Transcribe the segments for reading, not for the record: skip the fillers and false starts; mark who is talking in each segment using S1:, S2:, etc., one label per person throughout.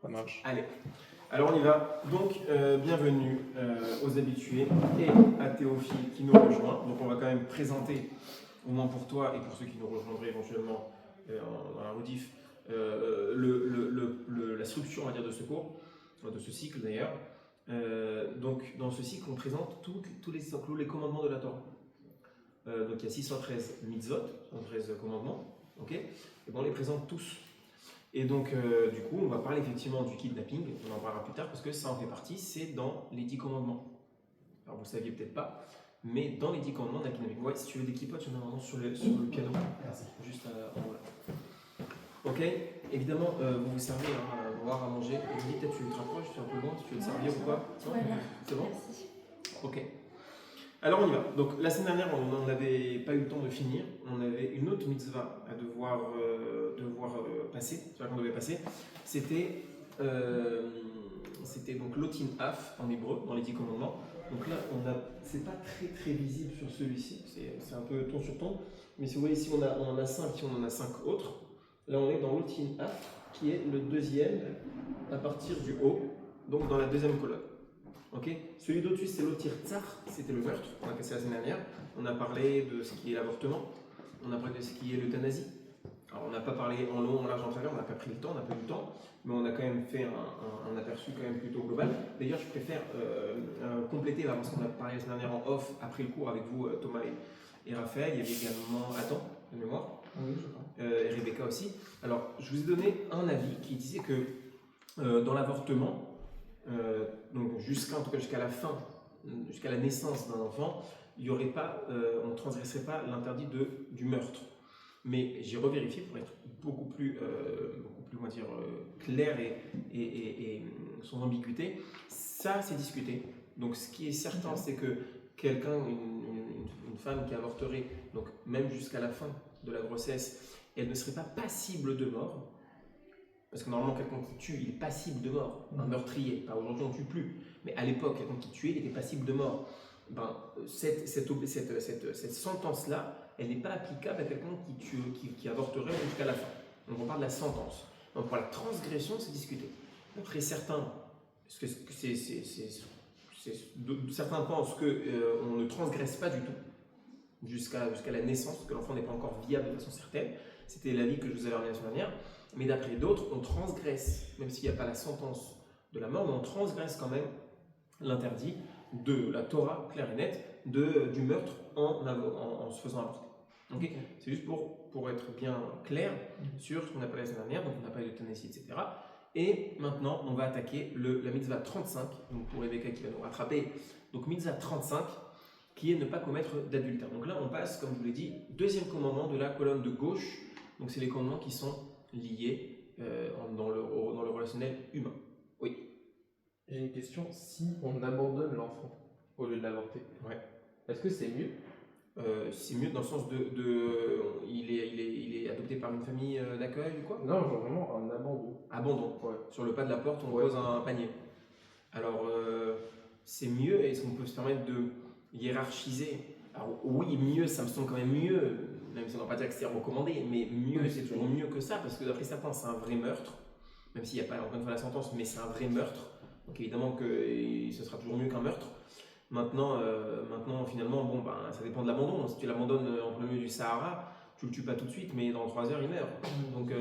S1: Ça marche.
S2: Allez, alors on y va. Donc, bienvenue aux habitués et à Théophile qui nous rejoint. Donc, on va quand même présenter, au moins pour toi et pour ceux qui nous rejoindraient éventuellement dans la rediff, la structure, on va dire, de ce cours, de ce cycle d'ailleurs. Donc, dans ce cycle, on présente tous les commandements de la Torah. Donc, il y a 613 mitzvot, 613 commandements, ok? Et bon, on les présente tous. Et donc, du coup, on va parler effectivement du kidnapping, on en parlera plus tard parce que ça en fait partie, c'est dans les 10 commandements. Alors, vous ne saviez peut-être pas, mais dans les 10 commandements, on a kidnapping. Ouais, si tu veux des kippots, tu en as vraiment sur le piano. Merci. Juste en haut là. Ok, évidemment, vous vous servez à boire, à manger. Et vous dites, peut-être tu te rapproches, tu es un peu loin, si tu veux te servir ou quoi.
S3: Voilà.
S2: C'est bon?
S3: Merci.
S2: Ok. Alors on y va. Donc la semaine dernière, on n'avait pas eu le temps de finir. On avait une autre mitzvah à devoir passer, c'est-à-dire qu'on devait passer. C'était donc l'otin af en hébreu, dans les 10 commandements. Donc là, c'est pas très visible sur celui-ci, c'est un peu ton sur ton. Mais si vous voyez ici, on en a 5, ici on en a 5 autres. Là, on est dans l'otin af, qui est le deuxième à partir du haut, donc dans la deuxième colonne. Okay. Celui d'au-dessus, c'est l'otir tsar, c'était le meurtre, on a passé la semaine dernière. On a parlé de ce qui est l'avortement, on a parlé de ce qui est l'euthanasie. Alors, on n'a pas parlé en long, en large, en travers, on n'a pas pris le temps, on n'a pas eu le temps, mais on a quand même fait un aperçu quand même plutôt global. D'ailleurs, je préfère compléter, parce qu'on a parlé la semaine dernière en off, après le cours avec vous, Thomas et Raphaël. Il y avait également Adam, de mémoire,
S1: Oui, je crois.
S2: et Rebecca aussi. Alors, je vous ai donné un avis qui disait que dans l'avortement, donc jusqu'à la fin, jusqu'à la naissance d'un enfant, il y aurait pas, on ne transgresserait pas l'interdit du meurtre. Mais j'ai revérifié pour être beaucoup plus on va dire, clair et sans ambiguïté. Ça, c'est discuté. Donc, ce qui est certain, c'est que quelqu'un, une femme qui avorterait, donc même jusqu'à la fin de la grossesse, elle ne serait pas passible de mort. Parce que normalement, quelqu'un qui tue, il est passible de mort. Un meurtrier. Pas aujourd'hui, on ne tue plus. Mais à l'époque, quelqu'un qui tuait, il était passible de mort. Ben, cette sentence-là, elle n'est pas applicable à quelqu'un qui avorterait jusqu'à la fin. Donc on parle de la sentence. Donc pour la transgression, c'est discuté. Après, certains pensent qu'on ne transgresse pas du tout jusqu'à la naissance, que l'enfant n'est pas encore viable de façon certaine. C'était l'avis que je vous avais ramené la semaine dernière. Mais d'après d'autres, on transgresse, même s'il n'y a pas la sentence de la mort, mais on transgresse quand même l'interdit de la Torah, claire et nette, du meurtre en se faisant avorter. Okay. C'est juste pour être bien clair sur ce qu'on a parlé la semaine dernière, donc on a parlé d'euthanasie, etc. Et maintenant, on va attaquer la mitzvah 35, donc pour Rebecca qui va nous rattraper. Donc mitzvah 35, qui est ne pas commettre d'adultère. Donc là, on passe, comme je vous l'ai dit, deuxième commandement de la colonne de gauche. Donc c'est les commandements qui sont liés dans le relationnel humain. Oui.
S1: J'ai une question. Si on abandonne l'enfant au lieu de l'avorter,
S2: ouais.
S1: Est-ce que c'est mieux?
S2: C'est mieux dans le sens il est adopté par une famille d'accueil ou quoi?
S1: Non, genre vraiment un abandon.
S2: Abandon.
S1: Ouais.
S2: Sur le pas de la porte, on pose un panier. Alors, c'est mieux. Est-ce qu'on peut se permettre de hiérarchiser? Alors oui, mieux, ça me semble quand même mieux, même si on ne va pas dire que c'est recommandé, mais mieux, c'est toujours mieux que ça, parce que d'après certains, c'est un vrai meurtre, même s'il n'y a pas encore une fois la sentence, mais c'est un vrai meurtre. Donc évidemment que ce sera toujours mieux qu'un meurtre. Maintenant, finalement, bon, ben, ça dépend de l'abandon. Si tu l'abandonnes en plein milieu du Sahara, tu le tues pas tout de suite, mais dans 3 heures, il meurt. Donc,
S4: tu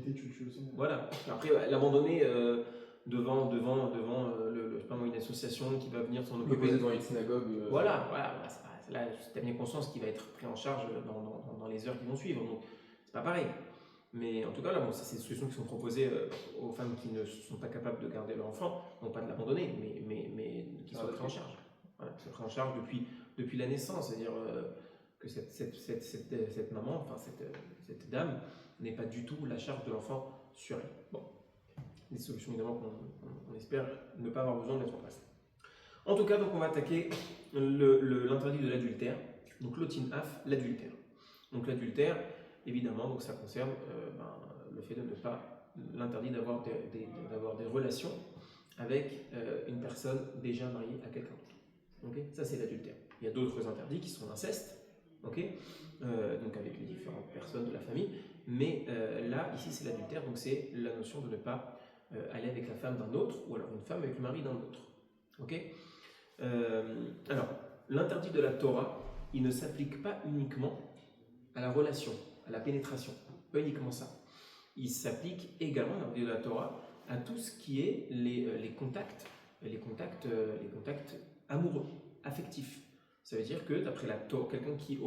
S4: le tues aussi.
S2: Voilà. Après, l'abandonner devant je sais pas moi, une association qui va venir s'en occuper.
S1: Le poser devant une synagogue.
S2: Voilà. Là, tu as bien conscience qu'il va être pris en charge dans les heures qui vont suivre. Donc, c'est pas pareil. Mais en tout cas, là, bon, c'est des solutions qui sont proposées aux femmes qui ne sont pas capables de garder leur enfant, non pas de l'abandonner, mais qui soient prises en charge. Voilà, qui soient prises en charge depuis la naissance. C'est-à-dire que cette maman, enfin cette dame, n'est pas du tout la charge de l'enfant sur elle. Bon, des solutions évidemment qu'on espère ne pas avoir besoin de mettre en place. En tout cas, donc on va attaquer l'interdit de l'adultère, donc l'otin af, l'adultère. Donc l'adultère, évidemment, donc ça concerne le fait de ne pas, l'interdit d'avoir des relations avec une personne déjà mariée à quelqu'un d'autre. Okay, ça c'est l'adultère. Il y a d'autres interdits qui sont l'inceste, okay, donc avec les différentes personnes de la famille, mais là, ici c'est l'adultère, donc c'est la notion de ne pas aller avec la femme d'un autre, ou alors une femme avec le mari d'un autre. Ok. Alors, l'interdit de la Torah, il ne s'applique pas uniquement à la relation, à la pénétration, pas uniquement ça. Il s'applique également, l'interdit de la Torah, à tout ce qui est les contacts amoureux, affectifs. Ça veut dire que d'après la Torah, quelqu'un qui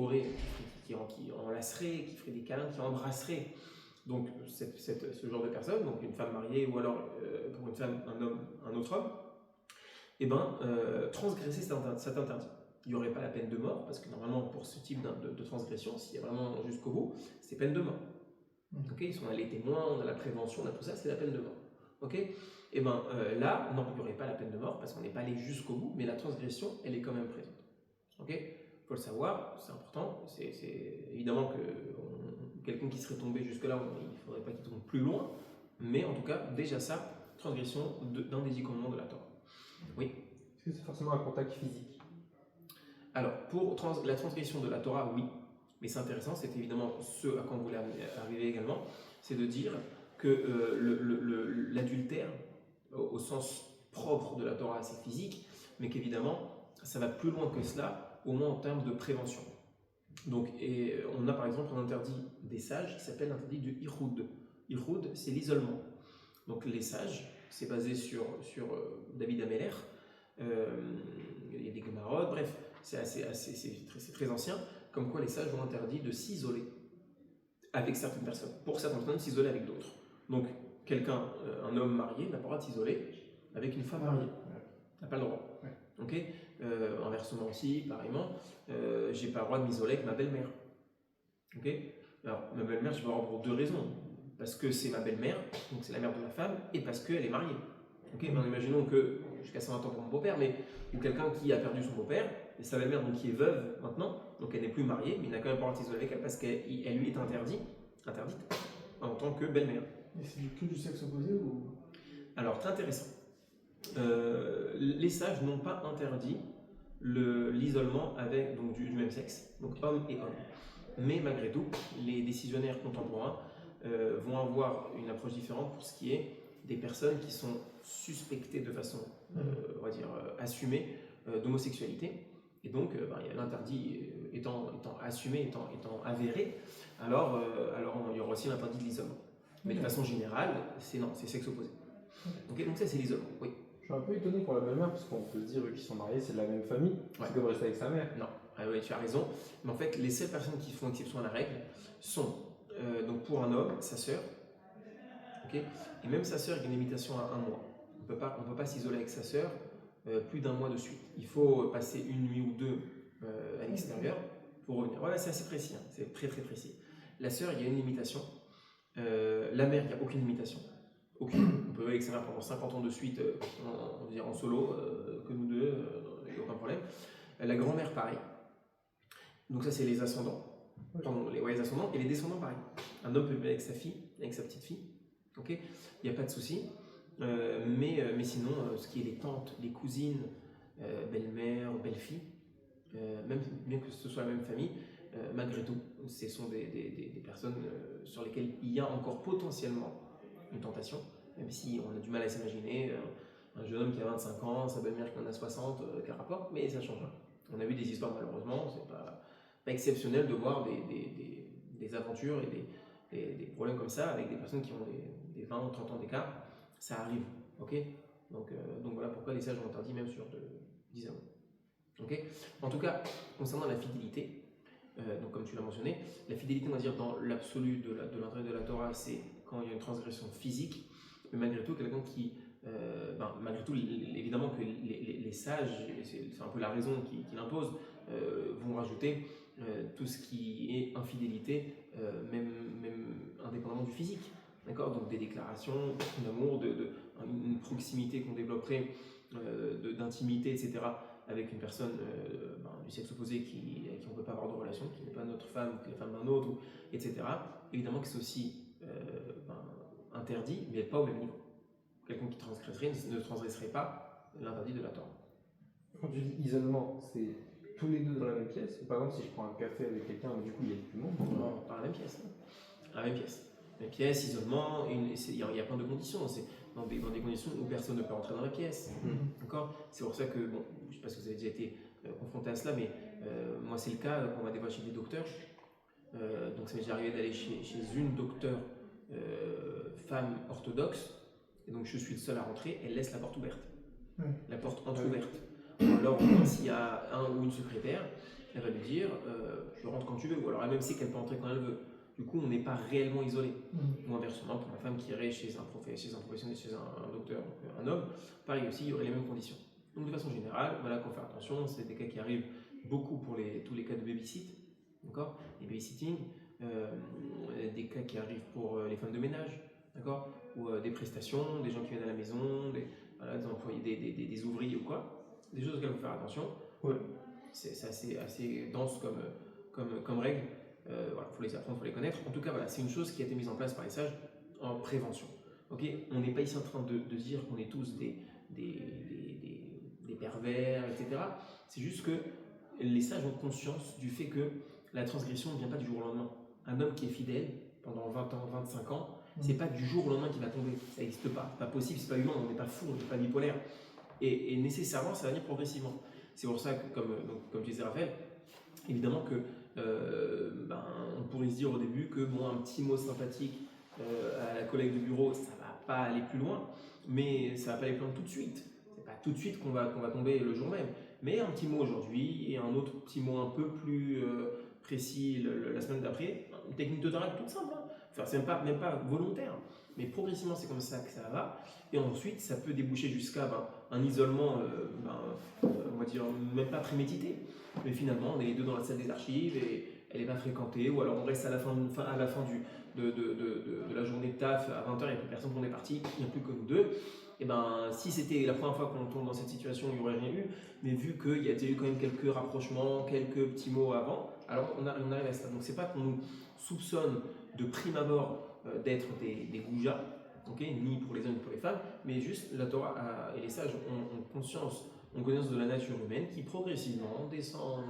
S2: enlacerait, qui ferait des câlins, qui embrasserait donc ce genre de personne, donc une femme mariée ou alors pour une femme, un homme, un autre homme, et transgresser cet interdit. Il n'y aurait pas la peine de mort, parce que normalement pour ce type de transgression, s'il y a vraiment jusqu'au bout, c'est peine de mort. Okay, on a les témoins, on a la prévention, on a tout ça, c'est la peine de mort. Okay, et là, non, il n'y aurait pas la peine de mort, parce qu'on n'est pas allé jusqu'au bout, mais la transgression, elle est quand même présente. Ok, faut le savoir, c'est important. C'est évidemment que quelqu'un qui serait tombé jusque-là, il ne faudrait pas qu'il tombe plus loin, mais en tout cas, déjà ça, transgression d'un des 10 commandements de la Torah. Oui.
S1: Est-ce que c'est forcément un contact physique?
S2: Alors, pour la transgression de la Torah, oui, mais c'est intéressant, c'est évidemment ce à quoi on voulait arriver également, c'est de dire que l'adultère, au sens propre de la Torah, c'est physique, mais qu'évidemment, ça va plus loin que cela, au moins en termes de prévention. Donc, on a par exemple un interdit des sages qui s'appelle l'interdit du Ihoud. Ihoud, c'est l'isolement. Donc les sages, c'est basé sur David Ameller, il y a des Gemarot, bref, c'est très ancien, comme quoi les sages ont interdit de s'isoler avec certaines personnes, pour certaines personnes s'isoler avec d'autres. Donc quelqu'un, un homme marié, n'a pas le droit de s'isoler avec une femme mariée, n'a pas le droit.
S4: Ouais.
S2: Okay, inversement aussi, pareillement, j'ai pas le droit de m'isoler avec ma belle-mère. Okay, alors ma belle-mère, je vais avoir pour 2 raisons. Parce que c'est ma belle-mère, donc c'est la mère de ma femme, et parce qu'elle est mariée. Okay, imaginons que, jusqu'à 120 ans pour mon beau-père, mais ou quelqu'un qui a perdu son beau-père, et sa belle-mère donc qui est veuve maintenant, donc elle n'est plus mariée, mais il n'a quand même pas le droit de s'isoler avec elle parce qu'elle lui est interdite en tant que belle-mère.
S4: Et c'est que du sexe opposé ou?
S2: Alors, très intéressant. Les sages n'ont pas interdit l'isolement avec donc, du même sexe, donc homme et homme. Mais malgré tout, les décisionnaires contemporains vont avoir une approche différente pour ce qui est des personnes qui sont suspectées de façon, on va dire, assumée d'homosexualité. Et donc, il y a l'interdit étant assumé, étant avéré, alors il y aura aussi l'interdit de l'isolement. Mais de façon générale, c'est sexe opposé. Okay, donc ça, c'est l'isolement, oui.
S1: Je suis un peu étonné pour la belle-mère, parce qu'on peut se dire qu'ils sont mariés, c'est de la même famille,
S2: Ouais.
S1: c'est comme rester avec sa mère.
S2: Non, oui, tu as raison. Mais en fait, les seules personnes qui font exception à la règle sont, donc pour un homme, sa sœur, okay, et même sa sœur, il y a une limitation à 1 mois. On peut pas s'isoler avec sa sœur plus d'1 mois de suite. Il faut passer 1 nuit ou 2 à l'extérieur pour revenir. Ouais, c'est assez précis, hein, c'est très très précis. La sœur, il y a une limitation. La mère, il n'y a aucune limitation. Aucune. On peut aller avec sa mère pendant 50 ans de suite, en solo, que nous deux, il n'y a aucun problème. La grand-mère, pareil. Donc ça, c'est les ascendants. Pardon, les ascendants et les descendants, pareil. Un homme peut vivre avec sa fille, avec sa petite fille. Okay, il n'y a pas de souci. Mais sinon, ce qui est les tantes, les cousines, belle-mère, belle-fille, même que ce soit la même famille, malgré tout, ce sont des personnes sur lesquelles il y a encore potentiellement une tentation, même si on a du mal à s'imaginer un jeune homme qui a 25 ans, sa belle-mère qui en a 60, quel rapport, mais ça change rien. On a vu des histoires, malheureusement, c'est pas exceptionnel de voir des aventures et des problèmes comme ça avec des personnes qui ont des 20 ou 30 ans d'écart. Ça arrive, ok, donc voilà pourquoi les sages ont interdit même sur 10 ans. Okay, en tout cas, concernant la fidélité, donc comme tu l'as mentionné, la fidélité, on va dire dans l'absolu de l'intérêt de la Torah, c'est quand il y a une transgression physique, mais malgré tout, quelqu'un qui, malgré tout, évidemment que les sages, c'est un peu la raison qui l'impose, vont rajouter tout ce qui est infidélité, même indépendamment du physique, d'accord, donc des déclarations d'amour, une proximité qu'on développerait, d'intimité, etc., avec une personne du sexe opposé qui on ne peut pas avoir de relation, qui n'est pas notre femme, qui est la femme d'un autre, etc. Évidemment que c'est aussi interdit, mais pas au même niveau. Quelqu'un qui transgresserait ne transgresserait pas l'interdit de la Torah.
S1: Quand tu dis isolement, c'est tous les deux dans la même pièce? Par exemple, si je prends un café avec quelqu'un, du coup il y a du monde?
S2: Non, pas la même pièce. La même pièce. Une pièce, isolement, il y a plein de conditions. C'est dans des conditions où personne ne peut entrer dans la pièce. D'accord. C'est pour ça que, bon, je ne sais pas si vous avez déjà été confronté à cela, mais moi c'est le cas quand on va des fois chez des docteurs. Donc ça m'est déjà arrivé d'aller chez une docteure femme orthodoxe, et donc je suis le seul à rentrer, elle laisse la porte ouverte. La porte entrouverte. Ou alors, s'il y a un ou une secrétaire, elle va lui dire tu rentres quand tu veux, ou alors elle même sait qu'elle peut entrer quand elle veut. Du coup, on n'est pas réellement isolé. Ou inversement, pour la femme qui irait chez un professionnel, chez un docteur, donc un homme, pareil aussi, il y aurait les mêmes conditions. Donc de façon générale, voilà qu'on fait attention, c'est des cas qui arrivent beaucoup pour tous les cas de babysit, d'accord, les babysitting, des cas qui arrivent pour les femmes de ménage, d'accord, ou des prestations, des gens qui viennent à la maison, des employés, des ouvriers ou quoi, des choses auxquelles il faut faire attention.
S1: Ouais.
S2: C'est assez dense comme règle. Voilà, faut les apprendre, faut les connaître. En tout cas, voilà, c'est une chose qui a été mise en place par les sages en prévention. Ok, on n'est pas ici en train de dire qu'on est tous des pervers, etc. C'est juste que les sages ont conscience du fait que la transgression ne vient pas du jour au lendemain. Un homme qui est fidèle pendant 20 ans, 25 ans, c'est pas du jour au lendemain qu'il va tomber. Ça n'existe pas. C'est pas possible, c'est pas humain, on n'est pas fou, on n'est pas bipolaire. Et nécessairement, ça va venir progressivement. C'est pour ça que, comme tu disais, Raphaël, évidemment que on pourrait se dire au début que un petit mot sympathique à la collègue de bureau, ça va pas aller plus loin, mais ça va pas aller plus loin tout de suite. C'est pas tout de suite qu'on va tomber le jour même. Mais un petit mot aujourd'hui et un autre petit mot un peu plus précis la semaine d'après, une technique de drague toute simple. Enfin, c'est même pas volontaire, mais progressivement c'est comme ça que ça va. Et ensuite, ça peut déboucher jusqu'à un isolement, on va dire même pas prémédité. Mais finalement, on est les deux dans la salle des archives et elle n'est pas fréquentée, ou alors on reste à la fin de la journée de taf à 20h, il n'y a plus personne, on est parti, il n'y a plus que nous deux. Et si c'était la première fois qu'on tombe dans cette situation, il n'y aurait rien eu, mais vu qu'il y a eu quand même quelques rapprochements, quelques petits mots avant, alors on arrive à ça. Donc c'est pas qu'on nous soupçonne de prime abord d'être des goujats, ni pour les hommes ni pour les femmes, mais juste la Torah et les sages ont conscience de la nature humaine qui progressivement descend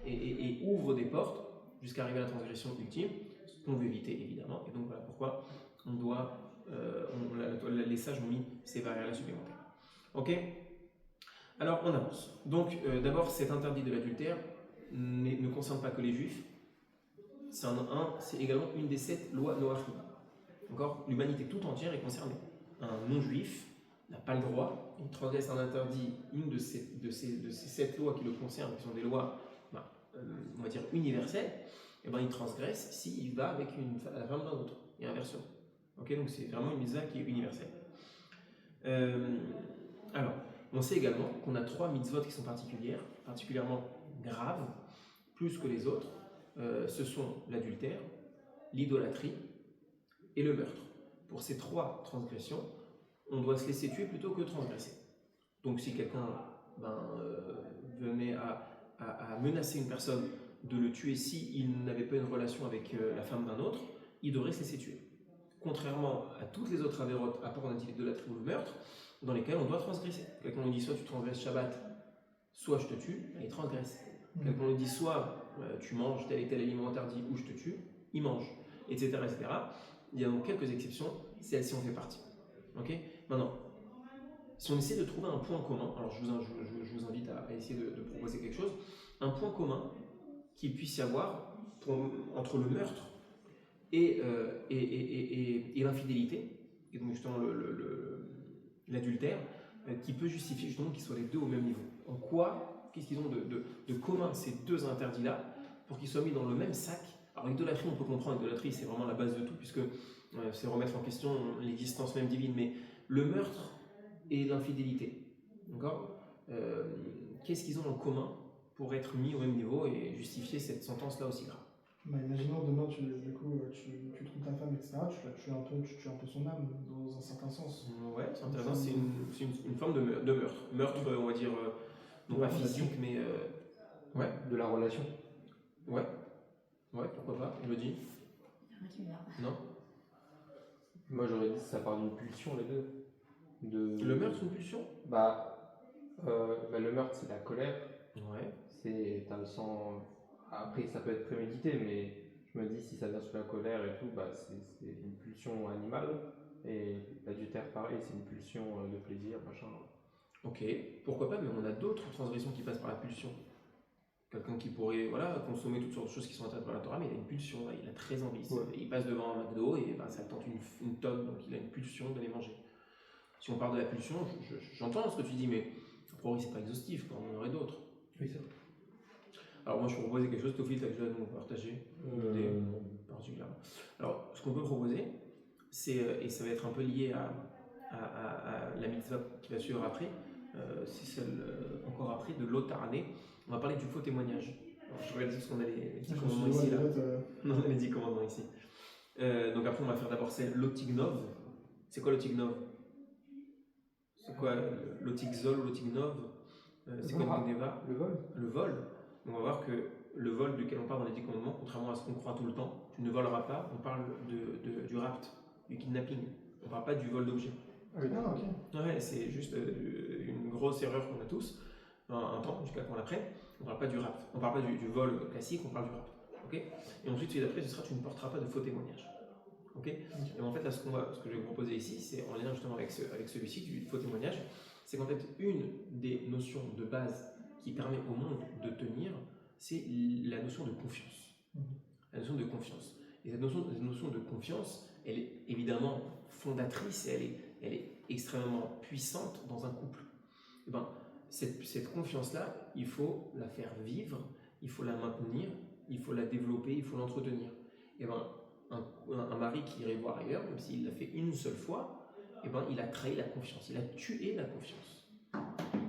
S2: et ouvre des portes jusqu'à arriver à la transgression ultime, ce qu'on veut éviter évidemment. Et donc voilà pourquoi on doit, les sages ont mis ces barrières-là supplémentaires. Ok. Alors on avance. Donc d'abord cet interdit de l'adultère ne concerne pas que les juifs. C'est également une des 7 lois Noachim. Encore, l'humanité tout entière est concernée. Un non-juif n'a pas le droit, il transgresse un interdit, une de ces 7 lois qui le concernent, qui sont des lois, on va dire universelles, et il transgresse s'il va avec la femme d'un autre, et inversement. Donc c'est vraiment une mitzvah qui est universelle. Alors, on sait également qu'on a 3 mitzvot qui sont particulièrement graves, plus que les autres. Ce sont l'adultère, l'idolâtrie et le meurtre. Pour ces 3 transgressions, on doit se laisser tuer plutôt que transgresser. Donc si quelqu'un venait à menacer une personne de le tuer s'il n'avait pas une relation avec la femme d'un autre, il devrait se laisser tuer. Contrairement à toutes les autres avérotes, à part l'idolâtrie ou le meurtre, dans lesquelles on doit transgresser. Quelqu'un nous dit soit tu transgresses Shabbat, soit je te tue, il transgresse. Quelqu'un nous dit soit tu manges tel et tel aliment interdit ou je te tue, il mange, etc. etc. Il y a donc quelques exceptions, celle-ci en fait partie. Ok. Maintenant, si on essaie de trouver un point commun, alors je vous invite à essayer de proposer quelque chose, un point commun qu'il puisse y avoir entre le meurtre et l'infidélité, et donc justement l'adultère, qui peut justifier justement qu'ils soient les deux au même niveau. En quoi, qu'est-ce qu'ils ont de commun ces deux interdits-là pour qu'ils soient mis dans le même sac? Alors l'idolâtrie, on peut comprendre, l'idolâtrie c'est vraiment la base de tout, puisque c'est remettre en question l'existence même divine, mais le meurtre et l'infidélité, d'accord, qu'est-ce qu'ils ont en commun pour être mis au même niveau et justifier cette sentence-là aussi grave?
S4: Imaginons demain, tu trouves ta femme, etc., tu tues un peu son âme, dans un certain sens.
S2: Ouais, c'est intéressant, c'est une forme de meurtre. Meurtre, on va dire, non pas physique, mais... ouais.
S1: De la relation.
S2: Ouais, pourquoi pas, Elodie? Non.
S1: Moi j'aurais dit que ça part d'une pulsion les deux.
S2: Le meurtre, c'est une pulsion?
S1: Le meurtre c'est la colère.
S2: Ouais.
S1: T'as le sang. Après ça peut être prémédité, mais je Je me dis, si ça vient sous la colère et tout, bah, c'est une pulsion animale. Et l'adultère, pareil, c'est une pulsion de plaisir, machin.
S2: Ok, pourquoi pas, mais on a d'autres transgressions qui passent par la pulsion. Quelqu'un qui pourrait consommer toutes sortes de choses qui sont interdites par la Torah, mais il a une pulsion, là, il a très envie.
S1: Ouais.
S2: Il passe devant un McDo et ça tente une tonne, donc il a une pulsion d'aller manger. Si on parle de la pulsion, j'entends ce que tu dis, mais a priori c'est pas exhaustif, quand on en aurait d'autres.
S1: Oui, c'est vrai.
S2: Alors moi je peux proposer quelque chose, Tophi, tu as déjà nous partager une idée particulièrement. Alors ce qu'on peut proposer, c'est, et ça va être un peu lié à la mitzvah qui va suivre après, c'est celle encore après de l'Otarné. On va parler du faux témoignage. Alors, je regarde ce qu'on a les petits commandements ici. Là. Non, on a les 10 commandements ici. Donc après on va faire d'abord celle l'Otignov. C'est quoi l'Otignov? C'est quoi l'Otigzol ou l'Otignov? C'est quoi une Gneva?
S1: Le vol.
S2: Le vol. On va voir que le vol duquel on parle dans les 10 commandements, contrairement à ce qu'on croit tout le temps, tu ne voleras pas, on parle du rapt, du kidnapping. On ne parle pas du vol d'objets.
S4: Ah, ok.
S2: Ouais, c'est juste une grosse erreur qu'on a tous, un temps, jusqu'à qu'on l'apprenne. On ne parle pas du rapt. On ne parle pas du vol classique, on parle du rapt. Okay, et ensuite, celui d'après, ce sera tu ne porteras pas de faux témoignages. Okay, et en fait, là, ce que je vais vous proposer ici, c'est en lien justement avec celui-ci, du faux témoignage, c'est qu'en fait, une des notions de base qui permet au monde de tenir, c'est la notion de confiance. La notion de confiance. Et cette notion de confiance, elle est évidemment fondatrice et elle est extrêmement puissante dans un couple. Et ben, cette confiance-là, il faut la faire vivre, il faut la maintenir, il faut la développer, il faut l'entretenir. Et ben, un mari qui irait voir ailleurs, même s'il l'a fait une seule fois, et ben, il a trahi la confiance, il a tué la confiance.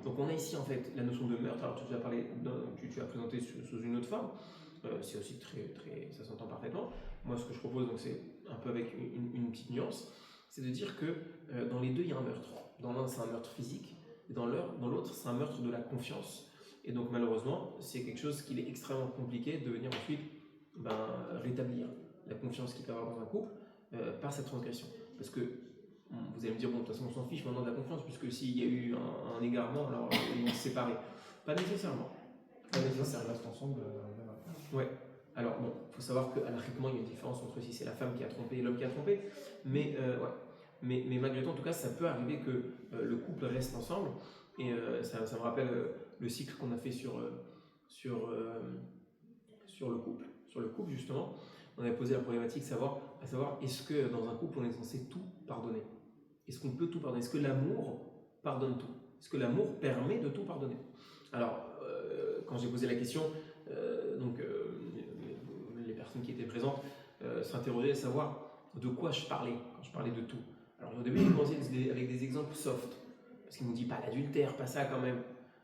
S2: Donc on a ici en fait la notion de meurtre. Alors tu as parlé, tu as présenté sous une autre forme. C'est aussi très, ça s'entend parfaitement. Moi, ce que je propose, donc, c'est un peu avec une petite nuance, c'est de dire que dans les deux, il y a un meurtre. Dans l'un, c'est un meurtre physique, et dans l'autre, c'est un meurtre de la confiance. Et donc, malheureusement, c'est quelque chose qu'il est extrêmement compliqué de venir ensuite rétablir la confiance qu'il peut avoir dans un couple par cette transgression. Parce que vous allez me dire, bon, de toute façon, on s'en fiche maintenant de la confiance, puisque s'il y a eu un égarement, alors ils vont se séparer. Pas nécessairement.
S4: Pas nécessairement. Ils restent ensemble.
S2: Ouais. Alors bon, il faut savoir qu'anarchiquement, il y a une différence entre si c'est la femme qui a trompé et l'homme qui a trompé, mais ouais. Mais malgré tout, en tout cas, ça peut arriver que le couple reste ensemble, et ça me rappelle le cycle qu'on a fait sur le couple justement. On avait posé la problématique à savoir est-ce que dans un couple on est censé tout pardonner? Est-ce qu'on peut tout pardonner? Est-ce que l'amour pardonne tout? Est-ce que l'amour permet de tout pardonner? Alors, quand j'ai posé la question, les personnes qui étaient présentes s'interrogeaient à savoir de quoi je parlais quand je parlais de tout. Alors au début, ils commençaient avec des exemples soft, parce qu'ils m'ont dit pas l'adultère, pas ça quand même.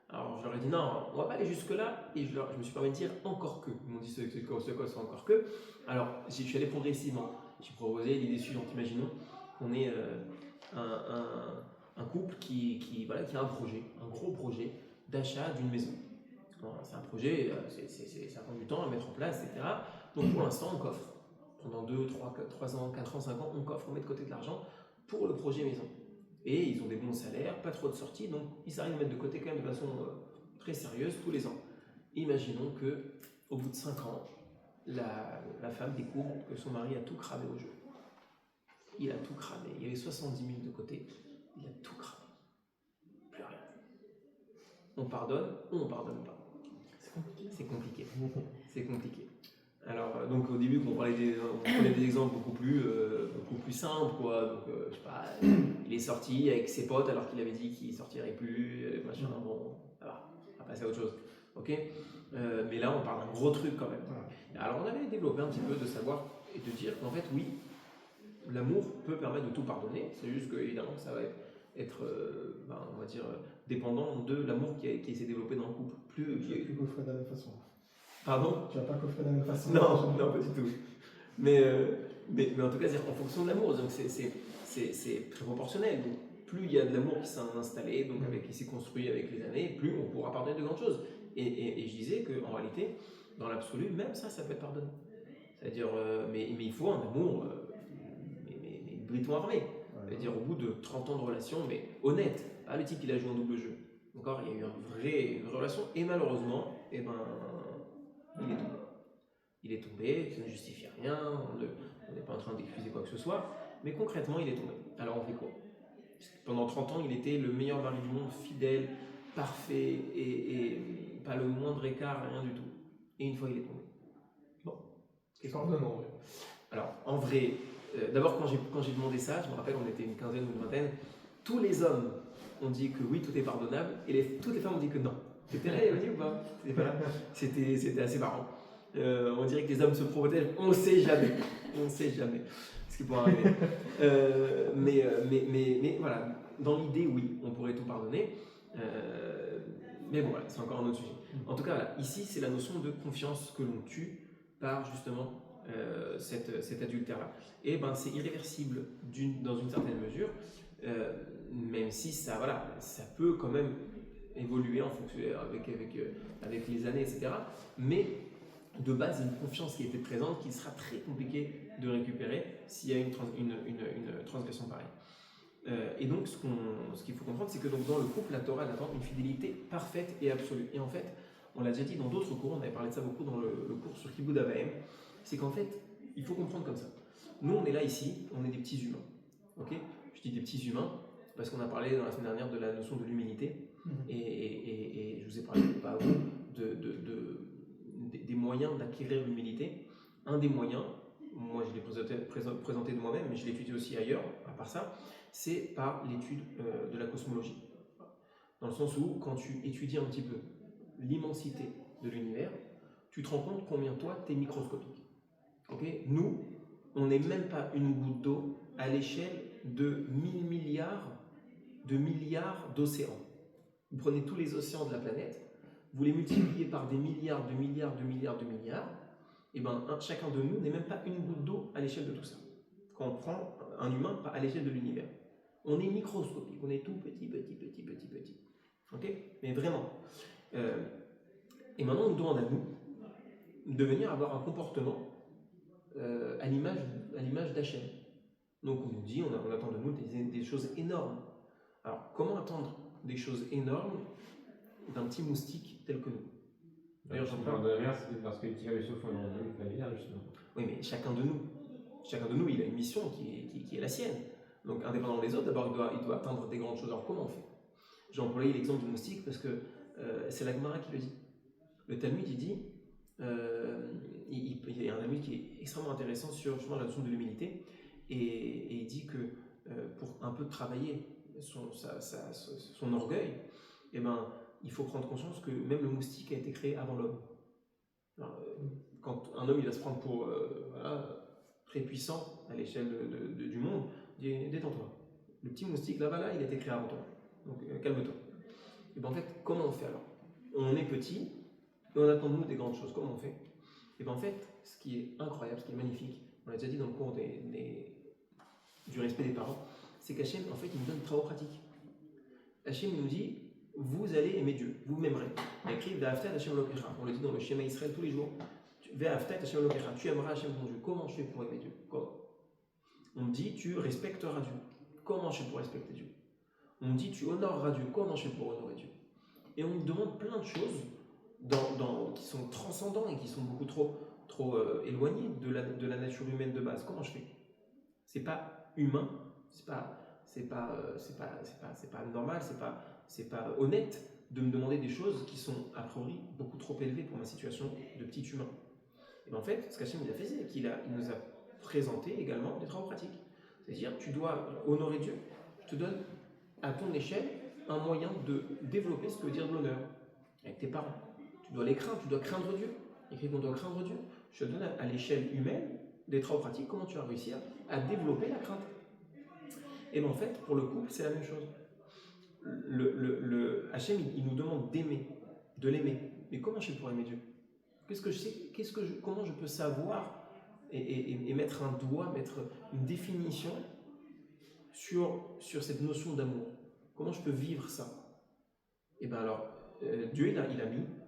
S2: Alors je leur ai dit non, on va pas aller jusque-là, et je me suis permis de dire encore que. Ils m'ont dit c'est quoi, c'est encore que. Alors je suis allé progressivement. J'ai proposé l'idée suivante. Imaginons qu'on ait un couple qui a un projet, un gros projet d'achat d'une maison. C'est un projet, ça prend du temps à mettre en place, etc. Donc pour l'instant, on coffre. Pendant 2, 3 ans, 4 ans, 5 ans, on coffre, on met de côté de l'argent pour le projet maison. Et ils ont des bons salaires, pas trop de sorties, donc ils arrivent à mettre de côté quand même de façon très sérieuse tous les ans. Imaginons qu'au bout de 5 ans, la femme découvre que son mari a tout cramé au jeu. Il a tout cramé. Il y avait 70 000 de côté, il a tout cramé. Plus rien. On pardonne ou on pardonne pas? C'est compliqué. C'est compliqué. Alors, donc au début, on prenait des exemples beaucoup plus simples, quoi. Donc, je sais pas, il est sorti avec ses potes alors qu'il avait dit qu'il sortirait plus, machin. Bon, ça va, on va passer à autre chose. Ok. Mais là, on parle d'un gros truc quand même. Alors, on avait développé un petit peu de savoir et de dire qu'en fait, oui, l'amour peut permettre de tout pardonner. C'est juste que évidemment, ça va être on va dire, dépendant de l'amour qui s'est développé dans le couple.
S4: Tu vas coffrer de la même façon.
S2: Pardon?
S4: Tu vas pas coffrer de la même façon.
S2: Non, pas du tout. Mais en tout cas, c'est en fonction de l'amour. Donc c'est très proportionnel. Donc, plus il y a de l'amour qui s'est installé, donc qui s'est construit avec les années, plus on pourra pardonner de grandes choses. Et je disais qu'en réalité, dans l'absolu, même ça peut être pardonné. C'est-à-dire, mais il faut un amour, mais briton armé. C'est-à-dire au bout de 30 ans de relation, mais honnête, pas le type qui a joué en double jeu. D'accord, il y a eu une vraie relation, et malheureusement, il est double. Il est tombé, ça ne justifie rien, on n'est pas en train d'excuser quoi que ce soit, mais concrètement, il est tombé. Alors on fait quoi? Parce que pendant 30 ans, il était le meilleur mari du monde, fidèle, parfait, et pas le moindre écart, rien du tout. Et une fois, il est tombé. Bon.
S1: Je pardonne en vrai.
S2: Alors, en vrai, d'abord, quand j'ai demandé ça, je me rappelle qu'on était une quinzaine ou une vingtaine, tous les hommes ont dit que oui, tout est pardonnable, et toutes les femmes ont dit que non. T'étais là, Yoni, ou pas? T'étais pas là? C'était assez marrant. On dirait que les hommes se protègent, on ne sait jamais. On ne sait jamais ce qui pourra arriver. Mais voilà, dans l'idée, oui, on pourrait tout pardonner. Mais bon, voilà, c'est encore un autre sujet. En tout cas, voilà, ici, c'est la notion de confiance que l'on tue par justement cet adultère-là. Et ben, c'est irréversible dans une certaine mesure, même si ça, voilà, ça peut quand même évoluer en fonction avec les années, etc. Mais de base, il y a une confiance qui était présente, qui sera très compliquée de récupérer s'il y a une transgression pareille. Et donc, ce qu'il faut comprendre, c'est que donc, dans le couple, la Torah attend une fidélité parfaite et absolue. Et en fait, on l'a déjà dit dans d'autres cours, on avait parlé de ça beaucoup dans le cours sur Kibbout Avaim, c'est qu'en fait, il faut comprendre comme ça. Nous, on est là ici, on est des petits humains. Okay, je dis des petits humains parce qu'on a parlé dans la semaine dernière de la notion de l'humilité. Et je vous ai parlé pas avant des moyens d'acquérir l'humilité. Un des moyens, moi je l'ai présenté de moi-même, mais je l'ai étudié aussi ailleurs, à part ça, c'est par l'étude de la cosmologie. Dans le sens où, quand tu étudies un petit peu l'immensité de l'univers, tu te rends compte combien toi, tu es microscopique. Okay, nous, on n'est même pas une goutte d'eau à l'échelle de 1000 milliards d'océans. Vous prenez tous les océans de la planète, vous les multipliez par des milliards, et ben chacun de nous n'est même pas une goutte d'eau à l'échelle de tout ça. Quand on prend un humain à l'échelle de l'univers, on est microscopique, on est tout petit. Ok? Mais vraiment. Et maintenant, on nous demande à nous de venir avoir un comportement à l'image d'Hachem. Donc on nous dit, on attend de nous des choses énormes. Alors, comment attendre des choses énormes d'un petit moustique tel que nous?
S1: D'ailleurs, j'en parle de rien, c'est parce que les petits Youssouf ont eu familial, justement.
S2: Oui, mais chacun de nous, il a une mission qui est la sienne. Donc, indépendant des autres, d'abord, il doit atteindre des grandes choses. Alors, comment on fait? J'ai employé l'exemple du moustique parce que c'est la Gemara qui le dit. Le Talmud, il dit, il y a un Talmud qui est extrêmement intéressant sur justement la notion de l'humilité, et il dit que pour un peu travailler son orgueil, eh ben, il faut prendre conscience que même le moustique a été créé avant l'homme. Quand un homme il va se prendre pour très puissant à l'échelle du monde, il dit détends-toi. Le petit moustique là-bas, il a été créé avant toi. Donc calme-toi. Et ben en fait, comment on fait alors? On est petit et on attend de nous des grandes choses. Comment on fait? Et ben en fait, ce qui est incroyable, ce qui est magnifique, on l'a déjà dit dans le cours du respect des parents, c'est qu'Hachem, en fait, il nous donne des travaux pratiques. Hachem nous dit, vous allez aimer Dieu, vous m'aimerez. Il y a écrit Ve'afta et Hachem Elokecha. On le dit dans le schéma Israël tous les jours. Ve'afta et Hachem Elokecha. Tu aimeras Hachem ton Dieu. Comment je fais pour aimer Dieu? Comment? On me dit, tu respecteras Dieu. Comment je fais pour respecter Dieu? On me dit, tu honoreras Dieu. Comment je fais pour honorer Dieu? Et on me demande plein de choses qui sont transcendants et qui sont beaucoup trop éloignés de la nature humaine de base. Comment je fais? C'est pas humain, c'est pas normal, c'est pas honnête de me demander des choses qui sont a priori beaucoup trop élevées pour ma situation de petit humain. Et bien en fait, ce qu'Hachem nous a fait, c'est qu'il nous a présenté également des travaux pratiques. C'est-à-dire, tu dois honorer Dieu, je te donne à ton échelle un moyen de développer ce que veut dire de l'honneur avec tes parents. Tu dois les craindre, tu dois craindre Dieu. Écrit qu'on doit craindre Dieu. Je te donne à l'échelle humaine des travaux pratiques, comment tu vas réussir à développer la crainte. Et bien en fait, pour le couple, c'est la même chose. Hachem, il nous demande d'aimer, de l'aimer. Mais comment je fais pour aimer Dieu? Comment je peux savoir et mettre un doigt, mettre une définition sur cette notion d'amour? Comment je peux vivre ça? Et bien alors, Dieu,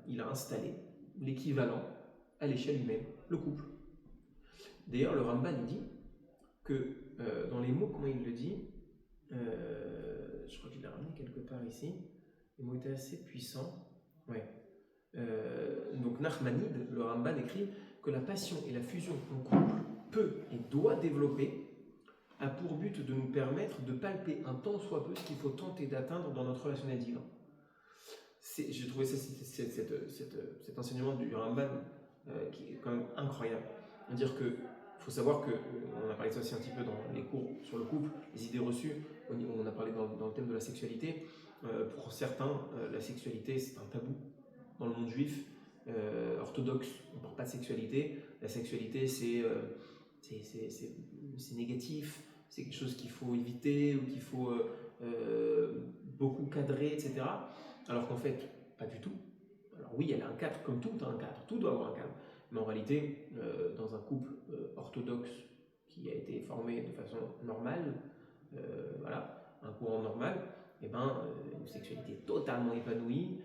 S2: il a installé l'équivalent à l'échelle humaine, le couple. D'ailleurs, le Ramban, il dit que dans les mots, comment il le dit, je crois qu'il l'a ramené quelque part ici, les mots étaient assez puissants. Ouais. Donc Nachmanide, le Ramban écrit que la passion et la fusion qu'un couple peut et doit développer a pour but de nous permettre de palper un tant soit peu ce qu'il faut tenter d'atteindre dans notre relationnel divin. J'ai trouvé cet enseignement du Ramban qui est quand même incroyable. C'est-à-dire que faut savoir que, on a parlé de ça aussi un petit peu dans les cours sur le couple, les idées reçues, on a parlé dans le thème de la sexualité. Pour certains, la sexualité c'est un tabou. Dans le monde juif orthodoxe, on ne parle pas de sexualité. La sexualité c'est négatif, c'est quelque chose qu'il faut éviter ou qu'il faut beaucoup cadrer, etc. Alors qu'en fait, pas du tout. Alors oui, elle a un cadre comme tout a un cadre, tout doit avoir un cadre. Mais en réalité, dans un couple orthodoxe qui a été formé de façon normale, voilà, un courant normal, et une sexualité totalement épanouie,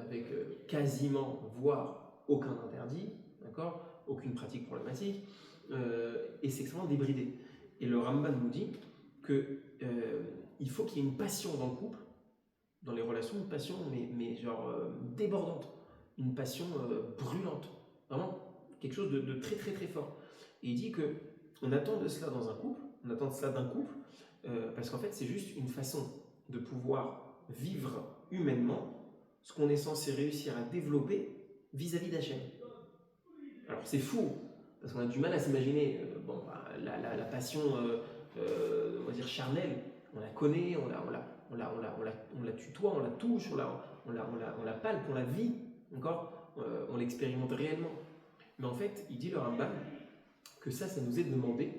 S2: avec quasiment, voire aucun interdit, d'accord, aucune pratique problématique, et c'est extrêmement débridé. Et le Ramban nous dit que il faut qu'il y ait une passion dans le couple, dans les relations, une passion mais genre débordante, une passion brûlante, vraiment quelque chose de très très très fort. Et il dit que on attend de cela dans un couple, on attend de cela d'un couple, parce qu'en fait c'est juste une façon de pouvoir vivre humainement ce qu'on est censé réussir à développer vis-à-vis d'Hachem. Alors c'est fou, parce qu'on a du mal à s'imaginer la passion, on va dire charnelle, on la connaît, on la tutoie, on la touche, on la palpe, on la vit, encore, on l'expérimente réellement. Mais en fait, il dit le Rambam que ça nous est demandé,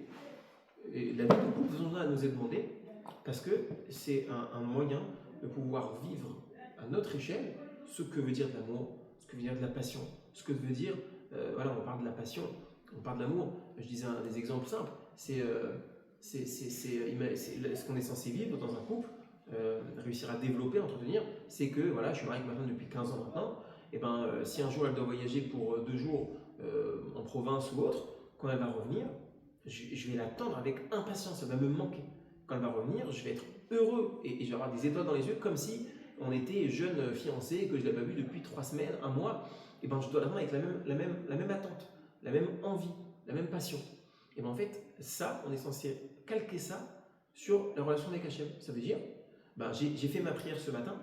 S2: et la vie de couple nous est demandée, parce que c'est un moyen de pouvoir vivre à notre échelle ce que veut dire de l'amour, ce que veut dire de la passion, ce que veut dire, voilà, on parle de la passion, on parle de l'amour. Je disais des exemples simples, c'est ce qu'on est censé vivre dans un couple, réussir à développer, entretenir, c'est que voilà, je suis marié avec ma femme depuis 15 ans maintenant, et si un jour elle doit voyager pour 2 jours en province ou autre, quand elle va revenir, je vais l'attendre avec impatience, ça va me manquer. Quand elle va revenir, je vais être heureux et je vais avoir des étoiles dans les yeux, comme si on était jeunes fiancés et que je ne l'ai pas vu depuis 3 semaines, 1 mois. Et je dois l'attendre avec la même attente, la même envie, la même passion. Et en fait, ça, on est censé calquer ça sur la relation avec Hachem. Ça veut dire, j'ai fait ma prière ce matin,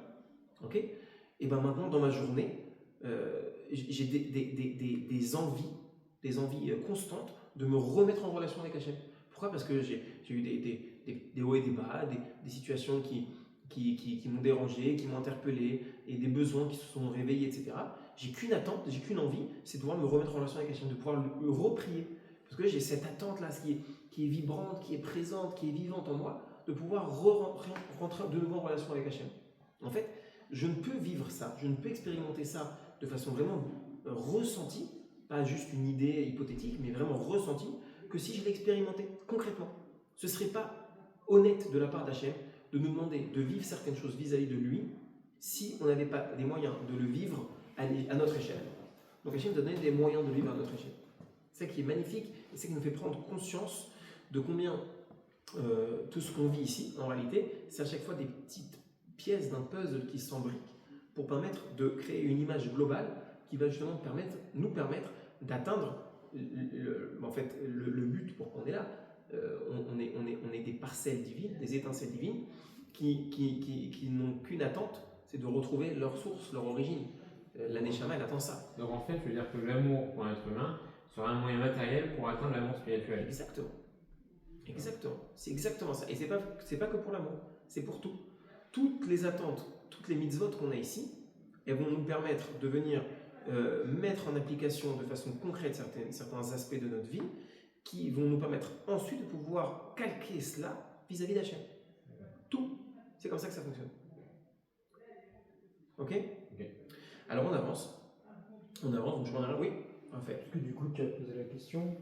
S2: ok, et maintenant dans ma journée, j'ai des envies constantes de me remettre en relation avec Hachem. Pourquoi? Parce que j'ai eu des hauts et des bas, des situations qui m'ont dérangé, qui m'ont interpellé, et des besoins qui se sont réveillés, etc. J'ai qu'une attente, j'ai qu'une envie, c'est de pouvoir me remettre en relation avec Hachem, de pouvoir le reprier. Parce que j'ai cette attente-là qui est vibrante, qui est présente, qui est vivante en moi, de pouvoir rentrer de nouveau en relation avec Hachem. En fait, je ne peux vivre ça, je ne peux expérimenter ça de façon vraiment ressentie, pas juste une idée hypothétique, mais vraiment ressentie, que si je l'expérimentais concrètement. Ce ne serait pas honnête de la part d'Hachem de nous demander de vivre certaines choses vis-à-vis de lui si on n'avait pas les moyens de le vivre à notre échelle. Donc Hachem nous a donné des moyens de le vivre à notre échelle. C'est ça qui est magnifique et c'est ça qui nous fait prendre conscience de combien tout ce qu'on vit ici, en réalité, c'est à chaque fois des petites pièces d'un puzzle qui s'embriquent pour permettre de créer une image globale qui va justement nous permettre d'atteindre le but pour qu'on est là. On est des parcelles divines, des étincelles divines qui n'ont qu'une attente, c'est de retrouver leur source, leur origine. La Neshama, elle attend ça.
S1: Donc en fait, tu veux dire que l'amour pour l'être humain sera un moyen matériel pour atteindre l'amour spirituel.
S2: Exactement. C'est exactement ça. Et c'est pas que pour l'amour, c'est pour tout. Toutes les attentes, toutes les mitzvot qu'on a ici, elles vont nous permettre de venir mettre en application de façon concrète certains aspects de notre vie qui vont nous permettre ensuite de pouvoir calquer cela vis-à-vis d'Hachem. Tout. C'est comme ça que ça fonctionne. Ok. Alors on avance, donc je m'en arrête. Oui, en fait.
S1: Parce que du coup, tu as posé la question,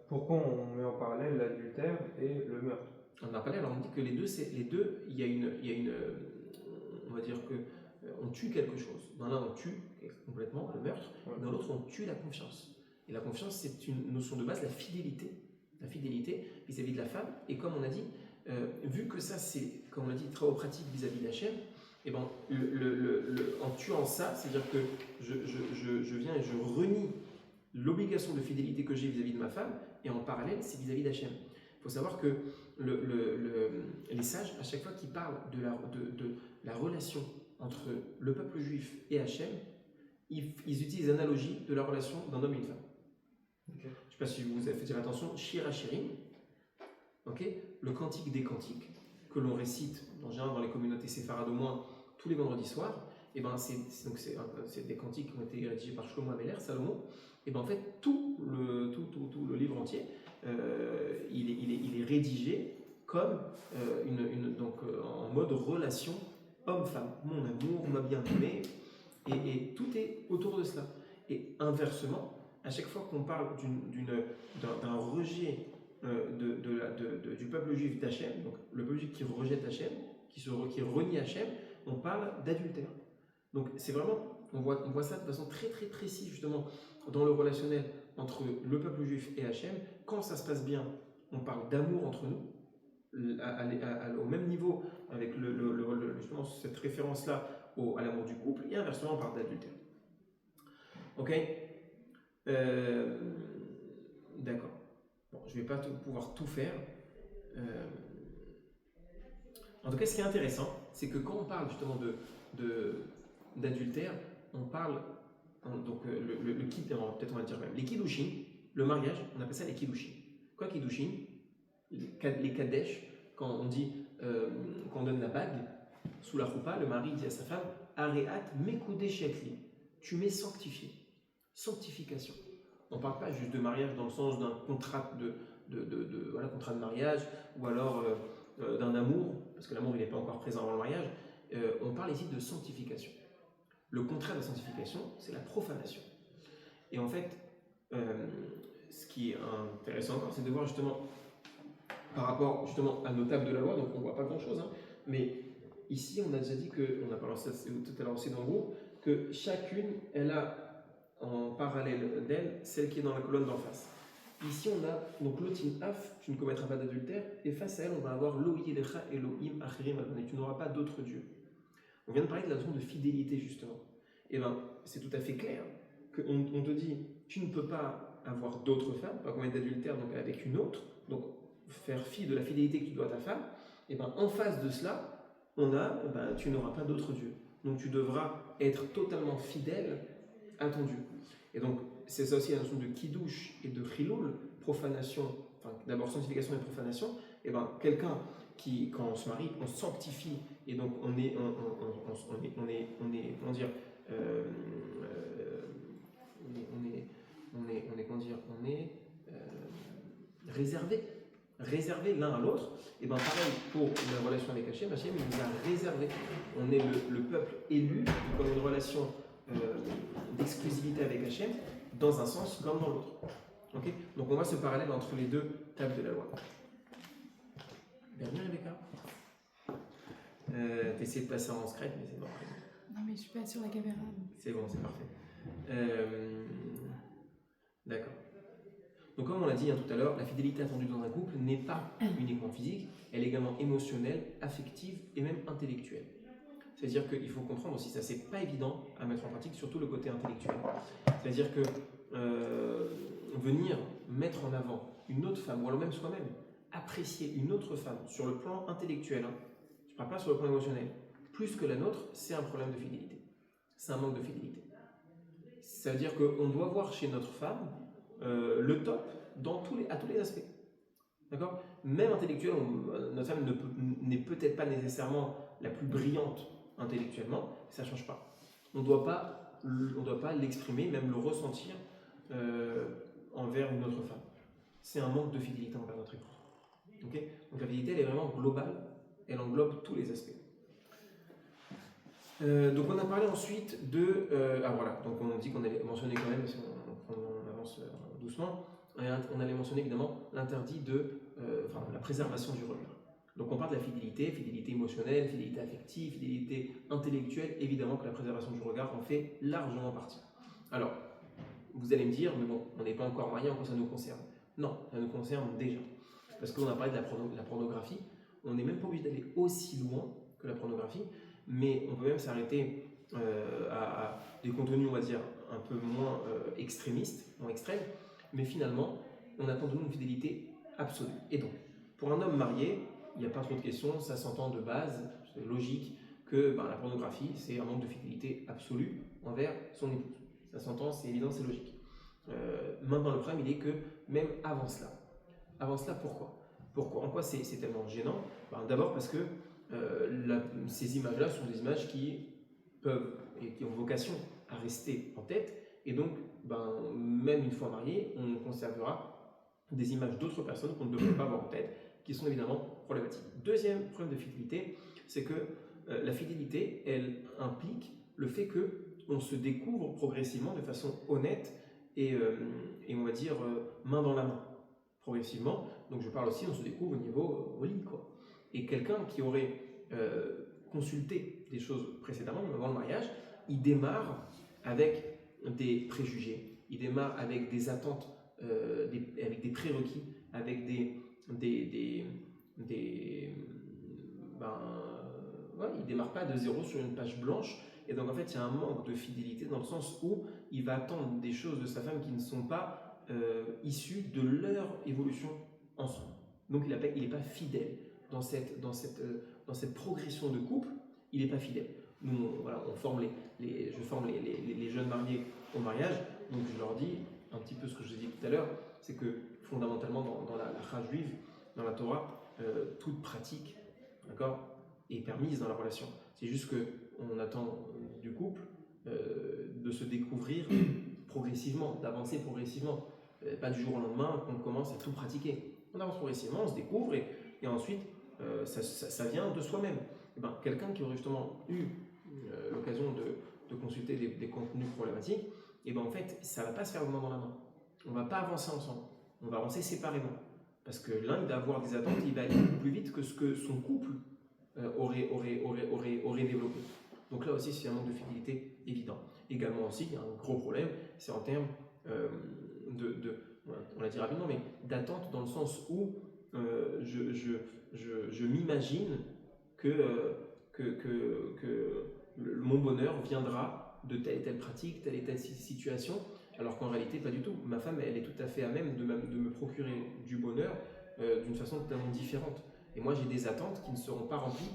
S1: pourquoi on met en parallèle l'adultère et le meurtre?
S2: On a parlé, alors on dit que les deux, il y a une on va dire que on tue quelque chose. Dans l'un, on tue complètement le meurtre, dans l'autre, on tue la confiance. Et la confiance, c'est une notion de base, la fidélité vis-à-vis de la femme. Et comme on a dit, vu que ça, c'est, comme on a dit, très pratique vis-à-vis d'Hachem, et en tuant ça, c'est-à-dire que je viens et je renie l'obligation de fidélité que j'ai vis-à-vis de ma femme, et en parallèle, c'est vis-à-vis d'Hachem. Il faut savoir que les sages, à chaque fois qu'ils parlent de la relation entre le peuple juif et Hachem, ils utilisent l'analogie de la relation d'un homme et une femme.
S1: Okay.
S2: Je ne sais pas si vous avez fait attention, Shir HaShirim, le cantique des cantiques, que l'on récite en général dans les communautés séfarades au moins tous les vendredis soirs, et ben c'est des cantiques qui ont été rédigés par Shlomo Améler, Salomon, et ben en fait tout le livre entier, il est rédigé comme en mode relation homme-femme, mon amour, ma bien-aimée, et tout est autour de cela. Et inversement, à chaque fois qu'on parle d'un rejet du peuple juif d'Hachem, donc le peuple juif qui rejette Hachem, qui renie Hachem, on parle d'adultère. Donc c'est vraiment, on voit ça de façon très très précise justement dans le relationnel entre le peuple juif et Hachem. Quand ça se passe bien, on parle d'amour entre nous, au même niveau avec justement cette référence-là à l'amour du couple, et inversement on parle d'adultère. Ok, d'accord. Bon, je ne vais pas pouvoir tout faire. En tout cas, ce qui est intéressant, c'est que quand on parle justement d'adultère, on parle donc peut-être on va dire même les kiddushin, le mariage, on appelle ça les kiddushin. Quoi kiddushin? Les kadesh, quand on dit qu'on donne la bague sous la choupa, le mari dit à sa femme Areat mekudeshetli, tu m'es sanctifié. Sanctification. On ne parle pas juste de mariage dans le sens d'un contrat contrat de mariage ou alors d'un amour, parce que l'amour il n'est pas encore présent avant le mariage. On parle ici de sanctification. Le contraire de la sanctification, c'est la profanation. Et en fait, ce qui est intéressant encore, c'est de voir justement par rapport justement à nos tables de la loi, donc on ne voit pas grand-chose, hein, mais ici on a déjà dit on a parlé de ça tout à l'heure aussi dans le groupe, que chacune, elle a en parallèle d'elle, celle qui est dans la colonne d'en face. Ici, on a donc l'otin af, tu ne commettras pas d'adultère, et face à elle, on va avoir lo yelecha Elohim achirim adonai, tu n'auras pas d'autres dieux. On vient de parler de la notion de fidélité, justement. Et bien, c'est tout à fait clair qu'on te dit, tu ne peux pas avoir d'autres femmes, pas commettre d'adultère donc avec une autre, donc faire fi de la fidélité que tu dois à ta femme. Et bien, en face de cela, on a, tu n'auras pas d'autres dieux. Donc, tu devras être totalement fidèle à ton Dieu. Et donc, c'est ça aussi la notion de kiddush et de chiloul, profanation, enfin d'abord sanctification et profanation. Et bien, quelqu'un qui, quand on se marie, on sanctifie, et donc on est réservé l'un à l'autre. Et bien pareil pour la relation avec Hachem, Hachem il nous a réservé. On est le peuple élu, donc on a une relation d'exclusivité avec Hachem, dans un sens comme dans l'autre. Okay, donc on voit ce parallèle entre les deux tables de la loi. Bienvenue Rebecca. T'essaies de passer en secret, mais c'est bon.
S3: Non mais je suis pas sur la caméra. Donc.
S2: C'est bon, c'est parfait. D'accord. Donc comme on l'a dit tout à l'heure, la fidélité attendue dans un couple n'est pas uniquement physique, elle est également émotionnelle, affective et même intellectuelle. C'est-à-dire qu'il faut comprendre aussi, ça c'est pas évident à mettre en pratique, surtout le côté intellectuel. C'est-à-dire que venir mettre en avant une autre femme, ou alors même soi-même, apprécier une autre femme sur le plan intellectuel, je ne parle pas sur le plan émotionnel, plus que la nôtre, c'est un problème de fidélité. C'est un manque de fidélité. Ça veut dire qu'on doit voir chez notre femme le top à tous les aspects. D'accord ? Même intellectuel, notre femme n'est peut-être pas nécessairement la plus brillante intellectuellement, ça ne change pas. On ne doit pas l'exprimer, même le ressentir envers une autre femme. C'est un manque de fidélité envers notre époux. Okay ? Donc la fidélité, elle est vraiment globale, elle englobe tous les aspects. Donc on a parlé ensuite de... voilà, donc on dit qu'on allait mentionner quand même, si on avance doucement, on allait mentionner évidemment l'interdit de la préservation du regard. Donc on parle de la fidélité émotionnelle, fidélité affective, fidélité intellectuelle, évidemment que la préservation du regard en fait largement partie. Alors, vous allez me dire, mais bon, on n'est pas encore mariés, en quoi ça nous concerne? Non, ça nous concerne déjà. Parce qu'on a parlé de la pornographie, on n'est même pas obligé d'aller aussi loin que la pornographie, mais on peut même s'arrêter à des contenus, on va dire, un peu moins extrémiste, moins extrême, mais finalement, on attend de nous une fidélité absolue. Et donc, pour un homme marié, il n'y a pas trop de questions, ça s'entend de base, c'est logique que la pornographie, c'est un manque de fidélité absolue envers son épouse. Ça s'entend, c'est évident, c'est logique. Maintenant, le problème, il est que même avant cela, pourquoi en quoi c'est tellement gênant? D'abord parce que ces images-là sont des images qui peuvent et qui ont vocation à rester en tête, et donc même une fois marié, on conservera des images d'autres personnes qu'on ne devrait pas avoir en tête, qui sont évidemment problématiques. Deuxième problème de fidélité, c'est que la fidélité, elle implique le fait qu'on se découvre progressivement de façon honnête et on va dire main dans la main, progressivement. Donc je parle aussi, on se découvre au niveau au lit, quoi. Et quelqu'un qui aurait consulté des choses précédemment, avant le mariage, il démarre avec des préjugés, il démarre avec des attentes, avec des prérequis, avec il démarre pas de zéro sur une page blanche, et donc en fait il y a un manque de fidélité dans le sens où il va attendre des choses de sa femme qui ne sont pas issues de leur évolution ensemble. Donc il n'est pas fidèle dans cette progression de couple, il n'est pas fidèle. Nous, je forme les jeunes mariés au mariage, donc je leur dis un petit peu ce que je vous ai dit tout à l'heure, c'est que fondamentalement dans la halakha juive, dans la Torah, toute pratique, d'accord, est permise dans la relation. C'est juste qu'on attend du couple de se découvrir progressivement, d'avancer progressivement. Pas du jour au lendemain qu'on commence à tout pratiquer. On avance progressivement, on se découvre et ensuite ça vient de soi-même. Quelqu'un qui aurait justement eu l'occasion de consulter des contenus problématiques, en fait, ça ne va pas se faire main dans la main. On ne va pas avancer ensemble. On va avancer séparément. Parce que l'un, il va avoir des attentes, il va aller plus vite que ce que son couple aurait développé. Donc là aussi, c'est un manque de fidélité évident. Également aussi, il y a un gros problème, c'est en termes on l'a dit rapidement, mais d'attente dans le sens où je m'imagine que mon bonheur viendra de telle et telle pratique, telle et telle situation, alors qu'en réalité, pas du tout. Ma femme, elle est tout à fait à même de me procurer du bonheur d'une façon totalement différente. Et moi, j'ai des attentes qui ne seront pas remplies.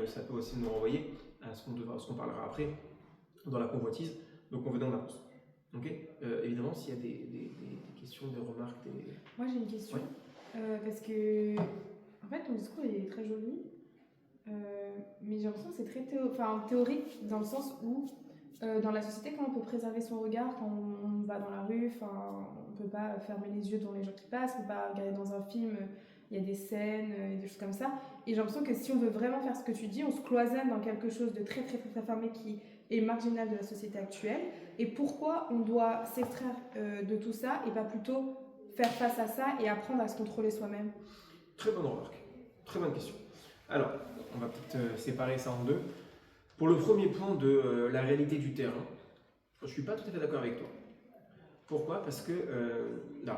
S2: Ça peut aussi nous renvoyer à ce qu'on parlera après dans la convoitise. Donc, on veut dans la pause. Okay. Évidemment, s'il y a des questions, des remarques,
S3: Moi, j'ai une question. Ouais. Parce que, en fait, ton discours il est très joli, mais j'ai l'impression que c'est très théorique dans le sens où, dans la société, quand on peut préserver son regard, quand on va dans la rue, on ne peut pas fermer les yeux devant les gens qui passent, on ne peut pas regarder dans un film, il y a des scènes, des choses comme ça. Et j'ai l'impression que si on veut vraiment faire ce que tu dis, on se cloisonne dans quelque chose de très, très, très, très fermé qui est marginal de la société actuelle. Et pourquoi on doit s'extraire de tout ça et pas plutôt faire face à ça et apprendre à se contrôler soi-même?
S2: Très bonne remarque, très bonne question. Alors, on va peut-être séparer ça en deux. Pour le premier point de la réalité du terrain, je ne suis pas tout à fait d'accord avec toi. Pourquoi? Parce que,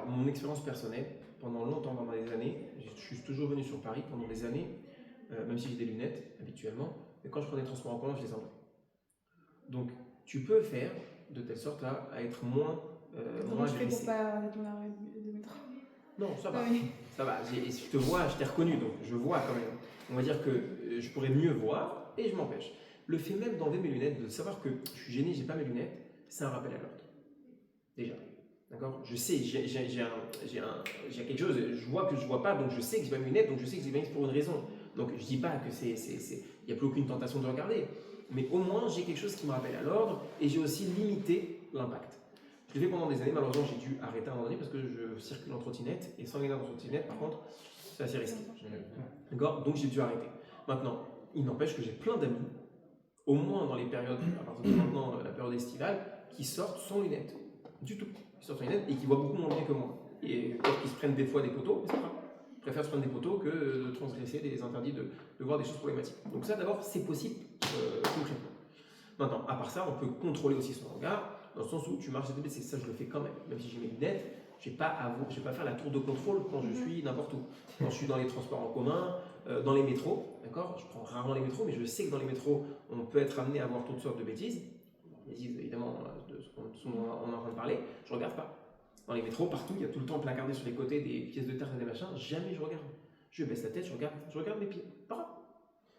S2: mon expérience personnelle, pendant longtemps, pendant des années, je suis toujours venu sur Paris pendant des années, même si j'ai des lunettes habituellement, mais quand je prenais les transports en commun, je les enlevais. Donc, tu peux faire de telle sorte à être moins
S3: Comment tu fais pour pas arrêter ton arrêt de métro?
S2: Non, ça va.
S3: Oui.
S2: Ça va. Je te vois, je t'ai reconnu, donc je vois quand même. On va dire que je pourrais mieux voir et je m'empêche. Le fait même d'enlever mes lunettes, de savoir que je suis gêné, j'ai pas mes lunettes, c'est un rappel à l'ordre. Déjà. D'accord? Je sais, j'ai quelque chose, je vois que je vois pas, donc je sais que j'ai pas mes lunettes, donc je sais que c'est bien pour une raison. Donc je dis pas que il n'y a plus aucune tentation de regarder. Mais au moins, j'ai quelque chose qui me rappelle à l'ordre et j'ai aussi limité l'impact. Je l'ai fait pendant des années, malheureusement, j'ai dû arrêter à un moment donné parce que je circule en trottinette et sans gagner en trottinette, par contre, c'est assez risqué. D'accord? Donc j'ai dû arrêter. Maintenant, il n'empêche que j'ai plein d'amis, au moins dans les périodes, à partir de maintenant, la période estivale, qui sortent sans lunettes. Du tout. Qui sortent sans lunettes et qui voient beaucoup moins bien que moi. Et peut-être qu'ils se prennent des fois des poteaux, mais c'est pas grave. Ils préfèrent se prendre des poteaux que de transgresser des interdits, de voir des choses problématiques. Donc ça, d'abord, c'est possible concrètement. Maintenant, à part ça, on peut contrôler aussi son regard, dans le sens où tu marches et c'est ça, je le fais quand même. Même si j'ai mes lunettes, je ne vais pas faire la tour de contrôle quand je suis n'importe où. Quand je suis dans les transports en commun, dans les métros, d'accord? Je prends rarement les métros, mais je sais que dans les métros, on peut être amené à voir toutes sortes de bêtises. Bêtises, évidemment, de ce dont on est en train de parler, je regarde pas. Dans les métros, partout, il y a tout le temps placardé sur les côtés des pièces de terre et des machins, jamais je regarde. Je baisse la tête, je regarde mes pieds. Pas grave.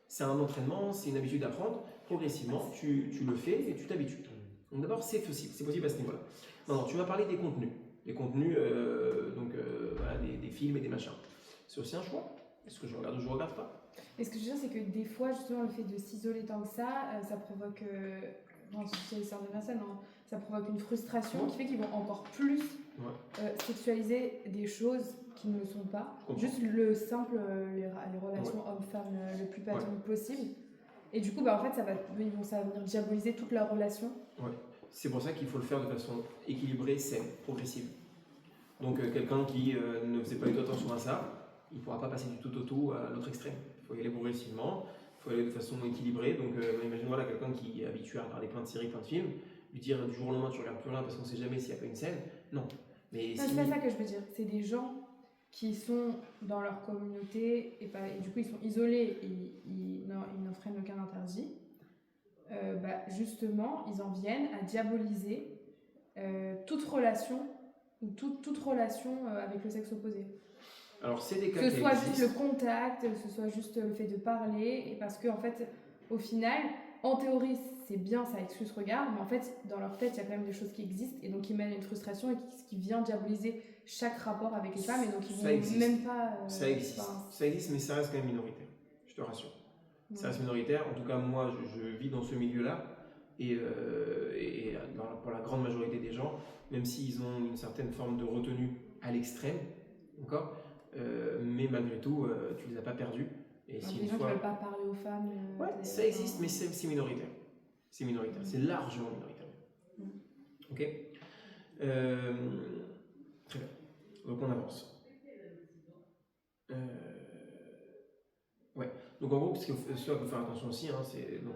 S2: C'est un entraînement, c'est une habitude à prendre. Progressivement, tu le fais et tu t'habitues. Donc d'abord, c'est possible à ce niveau-là. Maintenant, tu m'as parlé des contenus. Les contenus, voilà, des films et des machins. C'est aussi un choix. Est-ce que je regarde ou je regarde pas?
S3: Et ce que je veux dire, c'est que des fois, justement, le fait de s'isoler tant que ça provoque, chez les sœurs de personnes, ça provoque une frustration qui fait qu'ils vont encore plus sexualiser des choses qui ne le sont pas. Juste le simple, les relations hommes-femmes le plus platonique possible. Et du coup, en fait, ça va venir diaboliser toute leur relation.
S2: Ouais. C'est pour ça qu'il faut le faire de façon équilibrée, saine, progressive. Donc quelqu'un qui ne faisait pas du tout attention à ça, il ne pourra pas passer du tout au tout à l'autre extrême. Il faut y aller progressivement, il faut aller de façon équilibrée. Donc imagine voilà, quelqu'un qui est habitué à regarder plein de séries, plein de films, lui dire du jour au lendemain tu ne regardes plus rien parce qu'on ne sait jamais s'il n'y a pas une scène. Non. Mais
S3: c'est pas ça que je veux dire. C'est des gens qui sont dans leur communauté et du coup ils sont isolés et ils n'enfreignent aucun interdit. Justement, ils en viennent à diaboliser toute relation ou toute relation avec le sexe opposé.
S2: Alors, c'est des cas
S3: que ce soit juste le contact, que ce soit juste le fait de parler, et parce que en fait, au final, en théorie, c'est bien, ça excuse ce regard, mais en fait, dans leur tête, il y a quand même des choses qui existent et donc qui mènent à une frustration et qui vient diaboliser chaque rapport avec les femmes et donc ils vont même pas.
S2: Ça existe, mais ça reste quand même minoritaire, je te rassure. Ça reste minoritaire. En tout cas, moi, je vis dans ce milieu-là et pour la grande majorité des gens, même s'ils ont une certaine forme de retenue à l'extrême, d'accord, mais malgré tout, tu les as pas perdus. Et si
S3: des gens qui ne veulent pas parler aux femmes.
S2: Ça existe, mais c'est minoritaire. C'est minoritaire, c'est largement minoritaire. Ok. Très bien. Donc on avance. Donc en gros, ce qu'il faut faire attention aussi, c'est donc,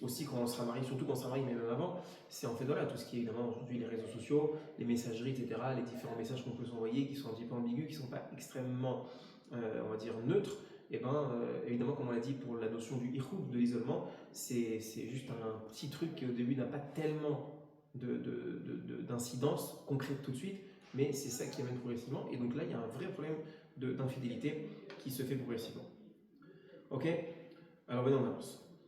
S2: aussi quand on sera marié, surtout quand on sera marié, mais même avant, c'est en fait voilà, tout ce qui est évidemment aujourd'hui les réseaux sociaux, les messageries, etc., les différents messages qu'on peut s'envoyer qui sont un petit peu ambigus, qui ne sont pas extrêmement, on va dire, neutres. Et évidemment, comme on l'a dit pour la notion du ihoud, de l'isolement, c'est juste un petit truc qui au début n'a pas tellement d'incidence concrète tout de suite, mais c'est ça qui amène progressivement. Et donc là, il y a un vrai problème d'infidélité qui se fait progressivement. Ok. Alors maintenant,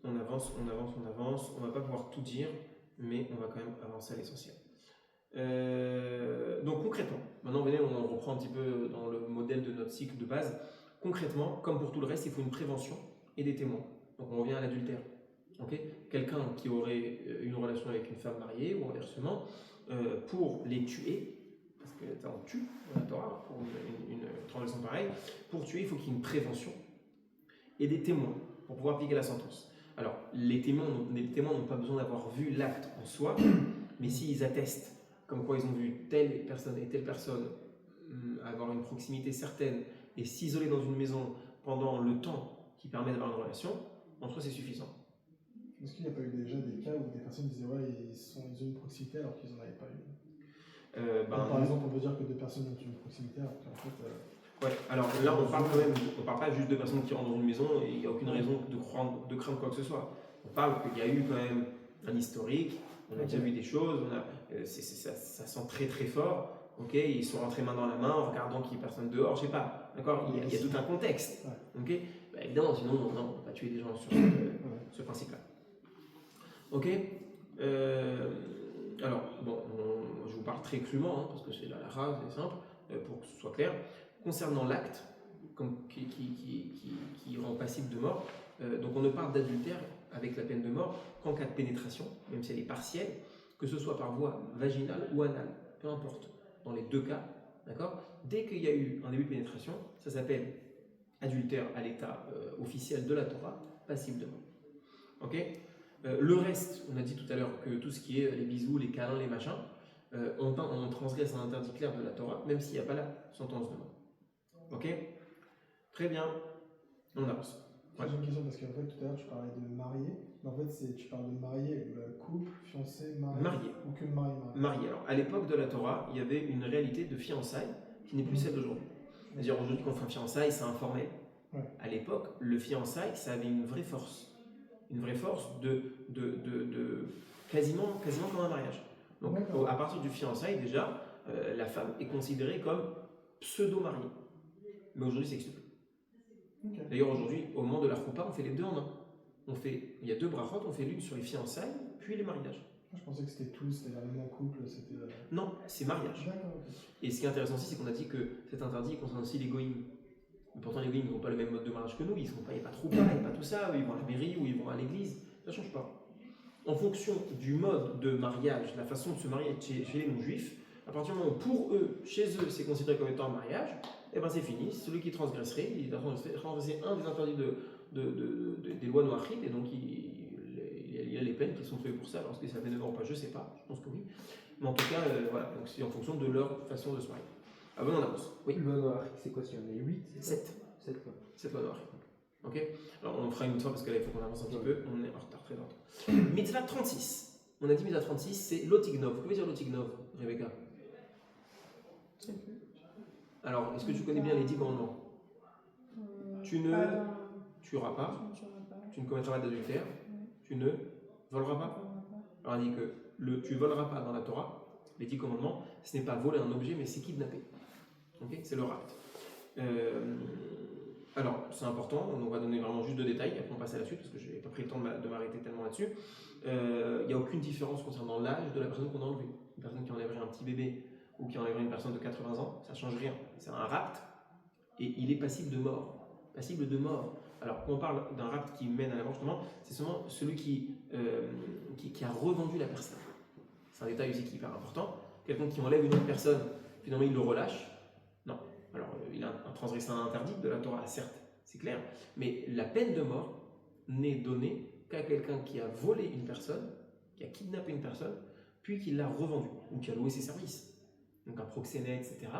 S2: on avance. On va pas pouvoir tout dire, mais on va quand même avancer à l'essentiel. Donc concrètement, maintenant venez, on reprend un petit peu dans le modèle de notre cycle de base. Concrètement, comme pour tout le reste, il faut une prévention et des témoins. Donc on revient à l'adultère. Okay, quelqu'un qui aurait une relation avec une femme mariée ou inversement, pour les tuer, parce que on tue dans la Torah pour une transaction pareille, pour tuer, il faut qu'il y ait une prévention et des témoins pour pouvoir appliquer la sentence. Alors, les témoins n'ont pas besoin d'avoir vu l'acte en soi, mais s'ils attestent comme quoi ils ont vu telle personne et telle personne avoir une proximité certaine et s'isoler dans une maison pendant le temps qui permet d'avoir une relation, en soi c'est suffisant.
S4: Est-ce qu'il n'y a pas eu déjà des cas où des personnes disaient ils ont une proximité alors qu'ils n'en avaient pas eu par exemple, on peut dire que deux personnes ont une proximité alors qu'en fait...
S2: Ouais, alors là on parle pas juste de personnes qui rentrent dans une maison et il n'y a aucune raison de craindre quoi que ce soit. On parle qu'il y a eu quand même un historique, on a déjà vu des choses, ça sent très très fort. Ok, ils sont rentrés main dans la main en regardant qu'il n'y ait personne dehors, je sais pas. D'accord, il y a tout un contexte. Ok, évidemment, sinon on ne va pas tuer des gens sur ce principe-là. Ok, alors bon, je vous parle très crûment parce que c'est la rage, c'est simple, pour que ce soit clair. Concernant l'acte qui rend passible de mort, donc on ne parle d'adultère avec la peine de mort qu'en cas de pénétration, même si elle est partielle, que ce soit par voie vaginale ou anale, peu importe. Dans les deux cas, d'accord. Dès qu'il y a eu un début de pénétration, ça s'appelle adultère à l'état officiel de la Torah, passible de mort. Ok. Le reste, on a dit tout à l'heure que tout ce qui est les bisous, les câlins, les machins, on transgresse un interdit clair de la Torah, même s'il n'y a pas la sentence de mort. Ok. Très bien. On avance.
S4: J'ai une question parce qu'en fait tout à l'heure tu parlais de marié, mais en fait tu parles de marié, couple, fiancé, marié. Ou que
S2: marié. Alors à l'époque de la Torah, il y avait une réalité de fiançailles qui n'est plus celle d'aujourd'hui. C'est-à-dire aujourd'hui quand on fait un fiançailles, c'est informel. Ouais. À l'époque, le fiançailles, ça avait une vraie force. une vraie force quasiment comme un mariage. Donc à partir du fiançailles déjà, la femme est considérée comme pseudo-mariée. Mais aujourd'hui, ça n'existe plus. Okay. D'ailleurs, aujourd'hui, au moment de la choupa, on fait les deux en un. Il y a 2 brachot, on fait l'une sur les fiançailles, puis les mariages.
S4: Je pensais que c'était tout, c'était vraiment couple, c'était...
S2: Non, c'est mariage.
S4: Okay.
S2: Et ce qui est intéressant aussi, c'est qu'on a dit que cet interdit concerne aussi les goïms. Pourtant, les goïms n'ont pas le même mode de mariage que nous, ils ne sont pas trop pareils, pas tout ça, ils vont à la mairie ou ils vont à l'église, ça ne change pas. En fonction du mode de mariage, la façon de se marier chez les non-juifs, à partir du moment où pour eux, chez eux, c'est considéré comme étant un mariage, et ben c'est fini. Celui qui transgresserait, il a transgressé un des interdits des lois noachides, et donc il y a les peines qui sont prévues pour ça. Alors est-ce que ça fait 9 ans ou pas, je ne sais pas, je pense que oui. Mais en tout cas, voilà, donc c'est en fonction de leur façon de se marier. Ah bon, on avance. Oui.
S1: Le loi noachide, c'est quoi? Il y en a 8?
S2: 7. 7 lois noachides. Ok. Alors on fera une fois parce que là il faut qu'on avance un petit peu, on est en retard très longtemps. Mitzvah 36. On a dit Mitzvah 36, c'est l'otignov. Que veut dire l'otignov, Rebecca? Alors, est-ce que tu connais bien les 10 commandements? Tu ne tueras pas, tu ne commettras pas d'adultère, tu ne voleras pas. Alors, on dit que tu voleras pas dans la Torah, les 10 commandements, ce n'est pas voler un objet, mais c'est kidnapper. Okay, c'est le rapt. Alors, c'est important, on va donner vraiment juste 2 détails, après on passe à la suite, parce que je n'ai pas pris le temps de m'arrêter tellement là-dessus. Il n'y a aucune différence concernant l'âge de la personne qu'on a enlevée. Une personne qui enlèverait un petit bébé ou qui enlèverait une personne de 80 ans, ça ne change rien. C'est un rapt et il est passible de mort. Passible de mort. Alors, quand on parle d'un rapt qui mène à la mort, justement, c'est seulement celui qui a revendu la personne. C'est un détail aussi qui est hyper important. Quelqu'un qui enlève une autre personne, finalement il le relâche. Non. Alors, il a transgressé un interdit de la Torah, certes, c'est clair, mais la peine de mort n'est donnée qu'à quelqu'un qui a volé une personne, qui a kidnappé une personne, puis qui l'a revendue, ou qui a loué ses services. Donc un proxénète, etc.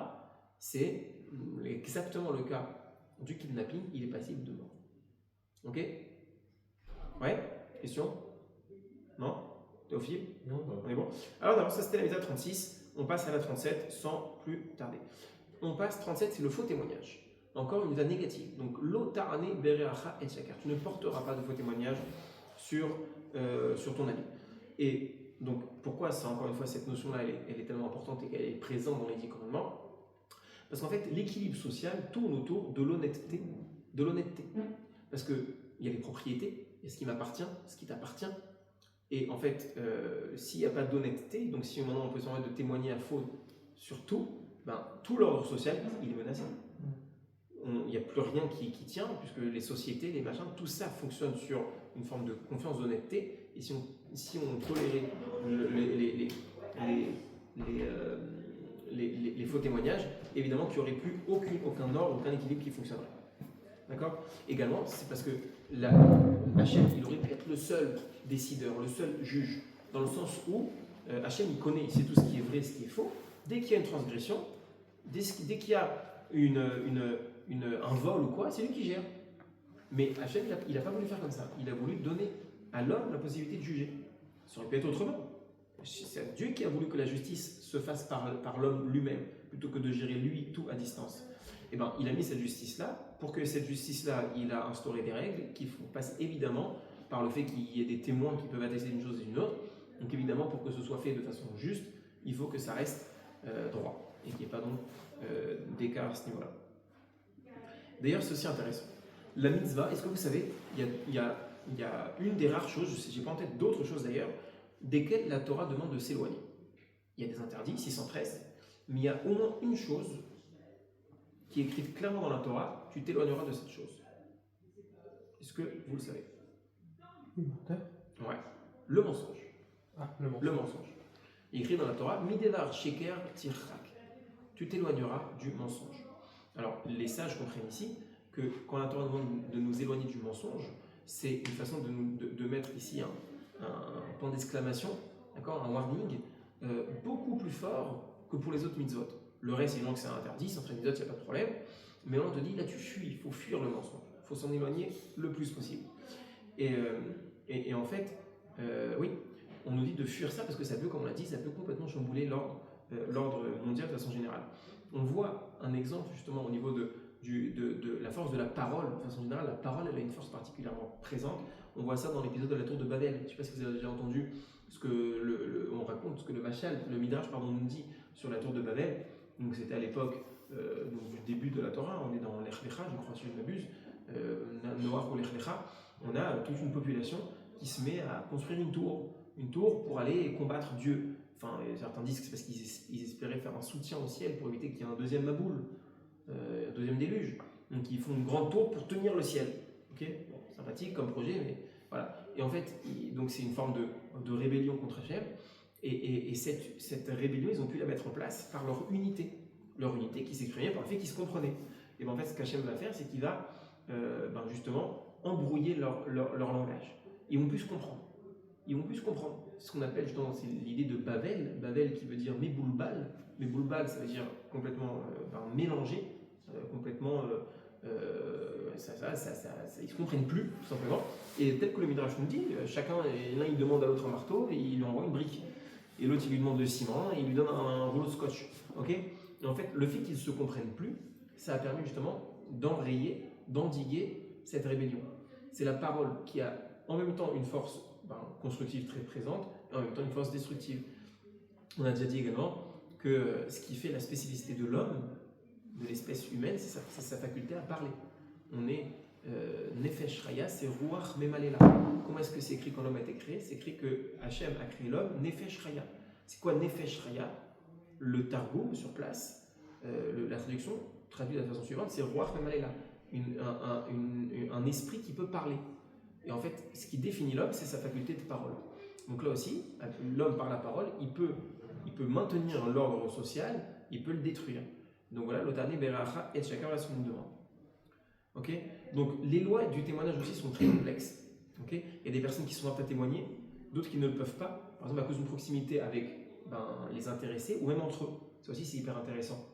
S2: C'est exactement le cas du kidnapping, il est passible de mort. Ok? Ouais? Question? Non? Théophile?
S1: Non.
S2: On est bon? Alors, ça c'était la Mitzvah 36, on passe à la 37 sans plus tarder. On passe 37, c'est le faux témoignage. Encore une mitzvah négative. Donc, l'otarane bereacha et shakar. Tu ne porteras pas de faux témoignage sur ton ami. Et donc, pourquoi ça, encore une fois, cette notion-là, elle est tellement importante et qu'elle est présente dans les 10 commandements? Parce qu'en fait, l'équilibre social tourne autour de l'honnêteté. De l'honnêteté. Parce qu'il y a les propriétés, il y a ce qui m'appartient, ce qui t'appartient. Et en fait, s'il n'y a pas d'honnêteté, donc si au moment on peut s'en de témoigner à faux sur tout, tout l'ordre social, il est menacé. Il n'y a plus rien qui tient, puisque les sociétés, les machins, tout ça fonctionne sur une forme de confiance, d'honnêteté. Et si on tolérait les faux témoignages, évidemment qu'il n'y aurait plus aucun ordre, aucun équilibre qui fonctionnerait. D'accord? Également, c'est parce que Hachem, il aurait pu être le seul décideur, le seul juge, dans le sens où Hachem, il connaît, il sait tout ce qui est vrai, ce qui est faux. Dès qu'il y a une transgression, dès qu'il y a un vol ou quoi, c'est lui qui gère. Mais Hachem, il n'a pas voulu faire comme ça. Il a voulu donner à l'homme la possibilité de juger. Ça aurait pu être autrement. C'est Dieu qui a voulu que la justice se fasse par l'homme lui-même, plutôt que de gérer lui tout à distance. Et ben, il a mis cette justice-là. Pour que cette justice-là, il a instauré des règles qui passent évidemment par le fait qu'il y ait des témoins qui peuvent attester d'une chose et d'une autre. Donc évidemment, pour que ce soit fait de façon juste, il faut que ça reste droit et qu'il n'y ait pas donc d'écart à ce niveau-là. D'ailleurs, c'est aussi intéressant. La mitzvah, est-ce que vous savez, il y a une des rares choses, je n'ai pas en tête d'autres choses d'ailleurs, desquelles la Torah demande de s'éloigner. Il y a des interdits, 613, mais il y a au moins une chose qui est écrite clairement dans la Torah, tu t'éloigneras de cette chose. Est-ce que vous le savez? Ouais. Le mensonge.
S1: Ah, le mensonge.
S2: Le mensonge. Il est écrit dans la Torah, Midevar sheker tirchak. Tu t'éloigneras du mensonge. Alors, les sages comprennent ici que quand la Torah demande de nous éloigner du mensonge, c'est une façon de mettre ici un point d'exclamation, d'accord, un warning, beaucoup plus fort que pour les autres mitzvot. Le reste, évidemment que c'est interdit, c'est entre mitzvot, il n'y a pas de problème. Mais on te dit, là tu fuis, il faut fuir le mensonge. Il faut s'en éloigner le plus possible. Et en fait, oui, on nous dit de fuir ça parce que ça peut, comme on l'a dit, ça peut complètement chambouler l'ordre mondial de façon générale. On voit un exemple justement au niveau de la force de la parole. De façon générale, la parole, elle a une force particulièrement présente. On voit ça dans l'épisode de la tour de Babel. Je ne sais pas si vous avez déjà entendu ce que on raconte, ce que le Midrash nous dit sur la tour de Babel. Donc c'était à l'époque du début de la Torah, on est dans l'Ech Lecha, je crois si je ne m'abuse, Noach ou l'Ech Lecha. On a toute une population qui se met à construire une tour pour aller combattre Dieu. Enfin, certains disent que c'est parce qu'ils espéraient faire un soutien au ciel pour éviter qu'il y ait un deuxième Maboul, un deuxième déluge. Donc ils font une grande tour pour tenir le ciel. Okay, bon, sympathique comme projet, mais voilà. Et en fait, donc c'est une forme de rébellion contre Hachem. Et cette rébellion, ils ont pu la mettre en place par leur unité. Leur unité qui s'exprimait par le fait qu'ils se comprenaient. Et bien en fait, ce qu'Hachem va faire, c'est qu'il va justement embrouiller leur langage. Ils vont plus se comprendre. Ils vont plus se comprendre. Ce qu'on appelle justement, c'est l'idée de Bavel. Bavel qui veut dire Méboulbal. Méboulbal, ça veut dire complètement mélangé, complètement. Ils ne se comprennent plus, tout simplement. Et tel que le Midrash nous dit, l'un il demande à l'autre un marteau et il lui envoie une brique. Et l'autre il lui demande le ciment et il lui donne un rouleau de scotch. Okay, et en fait, le fait qu'ils ne se comprennent plus, ça a permis justement d'enrayer, d'endiguer cette rébellion. C'est la parole qui a en même temps une force constructive très présente et en même temps une force destructive. On a déjà dit également que ce qui fait la spécificité de l'homme, de l'espèce humaine, c'est sa faculté à parler. On est Nefesh Raya, c'est Ruach Memalela. Comment est-ce que c'est écrit quand l'homme a été créé? C'est écrit que Hachem a créé l'homme Nefesh Raya. C'est quoi Nefesh Raya? Le Targum sur place, la traduction traduit de la façon suivante, c'est Ruach Memalela, un esprit qui peut parler. Et en fait, ce qui définit l'homme, c'est sa faculté de parole. Donc là aussi, l'homme par la parole, il peut maintenir l'ordre social, il peut le détruire. Donc voilà, l'Otane Beracha et chacun a son demande. Okay, donc les lois du témoignage aussi sont très complexes. Okay, il y a des personnes qui sont aptes à témoigner, d'autres qui ne le peuvent pas, par exemple à cause d'une proximité avec les intéressés ou même entre eux. Ça aussi, c'est hyper intéressant.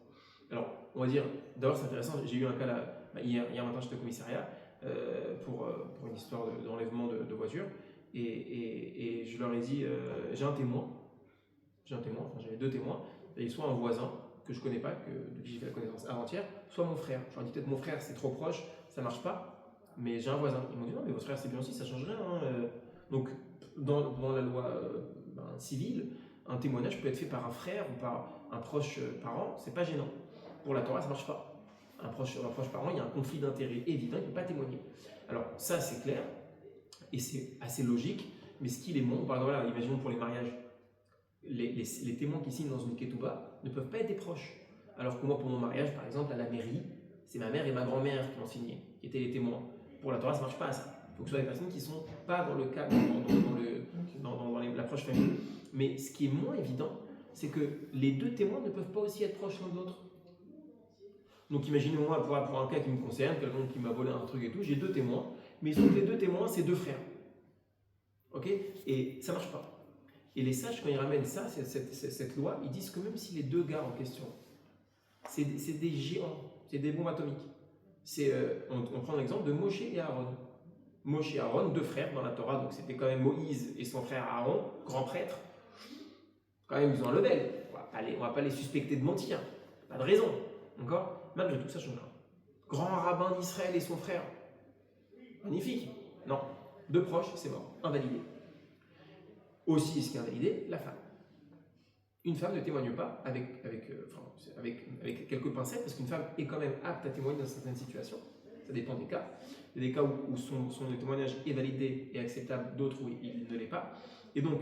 S2: Alors, on va dire, d'abord c'est intéressant, j'ai eu un cas là, hier matin j'étais au commissariat pour une histoire d'enlèvement de voiture et je leur ai dit, j'ai un témoin, enfin j'avais 2 témoins, et soit un voisin que je connais pas, de qui j'ai fait la connaissance avant-hier, soit mon frère. Je leur ai dit peut-être mon frère c'est trop proche, ça marche pas, mais j'ai un voisin. Ils m'ont dit non mais votre frère c'est bien aussi, ça change rien. Hein. Donc dans la loi civile, un témoignage peut être fait par un frère ou par un proche parent, c'est pas gênant. Pour la Torah ça marche pas. Un proche parent, il y a un conflit d'intérêt évident, il ne peut pas témoigner. Alors ça c'est clair et c'est assez logique, mais ce qu'il est bon, par exemple, voilà, imaginons pour les mariages. Les témoins qui signent dans une ketouba ne peuvent pas être des proches. Alors que moi, pour mon mariage, par exemple, à la mairie, c'est ma mère et ma grand-mère qui m'ont signé, qui étaient les témoins. Pour la Torah, ça ne marche pas ça. Il faut que ce soit des personnes qui ne sont pas dans le cadre, dans l'approche famille. Mais ce qui est moins évident, c'est que les 2 témoins ne peuvent pas aussi être proches l'un de l'autre. Donc imaginez-moi, pour un cas qui me concerne, quelqu'un qui m'a volé un truc et tout, j'ai 2 témoins, mais ils sont les 2 témoins, c'est 2 frères. Ok? Et ça ne marche pas. Et les sages, quand ils ramènent ça, cette loi, ils disent que même si les 2 gars en question, c'est des géants, c'est des bombes atomiques. On prend l'exemple de Moshe et Aaron. Moshe et Aaron, 2 frères dans la Torah, donc c'était quand même Moïse et son frère Aaron, grand prêtre. Quand même, ils ont un level. On va pas les suspecter de mentir. Pas de raison. D'accord? Malgré tout, ça change rien. Grand rabbin d'Israël et son frère. Magnifique. Non. 2 proches, c'est mort. Invalidé. Aussi, ce qui est invalidé, la femme. Une femme ne témoigne pas avec quelques pincettes, parce qu'une femme est quand même apte à témoigner dans certaines situations. Ça dépend des cas. Il y a des cas où son témoignage est validé et acceptable, d'autres où il ne l'est pas. Et donc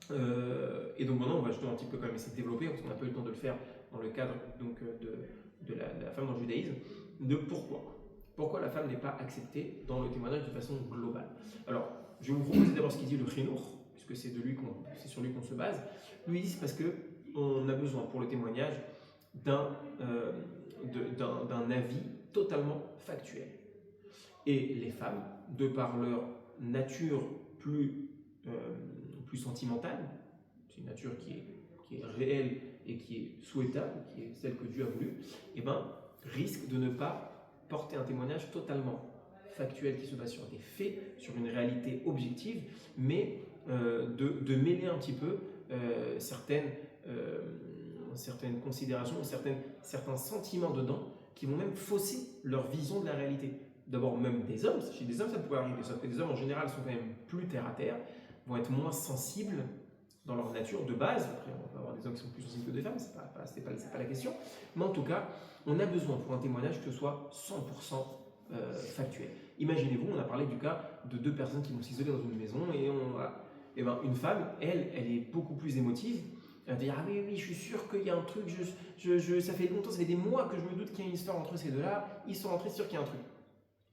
S2: maintenant, on va justement un petit peu quand même essayer de développer, parce qu'on n'a pas eu le temps de le faire dans le cadre donc, de la femme dans le judaïsme, de pourquoi la femme n'est pas acceptée dans le témoignage de façon globale. Alors, je vais vous proposer d'abord ce qu'il dit le Chinour, puisque c'est sur lui qu'on se base. Lui, il dit c'est parce qu'on a besoin pour le témoignage d'un avis totalement factuel. Et les femmes, de par leur nature plus sentimentale, c'est une nature qui est réelle et qui est souhaitable, qui est celle que Dieu a voulu, risquent de ne pas porter un témoignage totalement factuel qui se base sur des faits, sur une réalité objective, mais de mêler un petit peu certaines considérations, certains sentiments dedans qui vont même fausser leur vision de la réalité. D'abord, même des hommes, chez des hommes ça peut arriver, sauf que des hommes en général sont quand même plus terre à terre, vont être moins sensibles dans leur nature de base. Après, on peut avoir des hommes qui sont plus sensibles que des femmes, c'est pas la question. Mais en tout cas, on a besoin pour un témoignage que ce soit 100% factuel. Imaginez-vous, on a parlé du cas de 2 personnes qui vont s'isoler dans une maison et ben, une femme, elle est beaucoup plus émotive. Elle va dire ah oui, je suis sûr qu'il y a un truc, ça fait longtemps, ça fait des mois que je me doute qu'il y a une histoire entre ces deux-là, ils sont rentrés sûr qu'il y a un truc.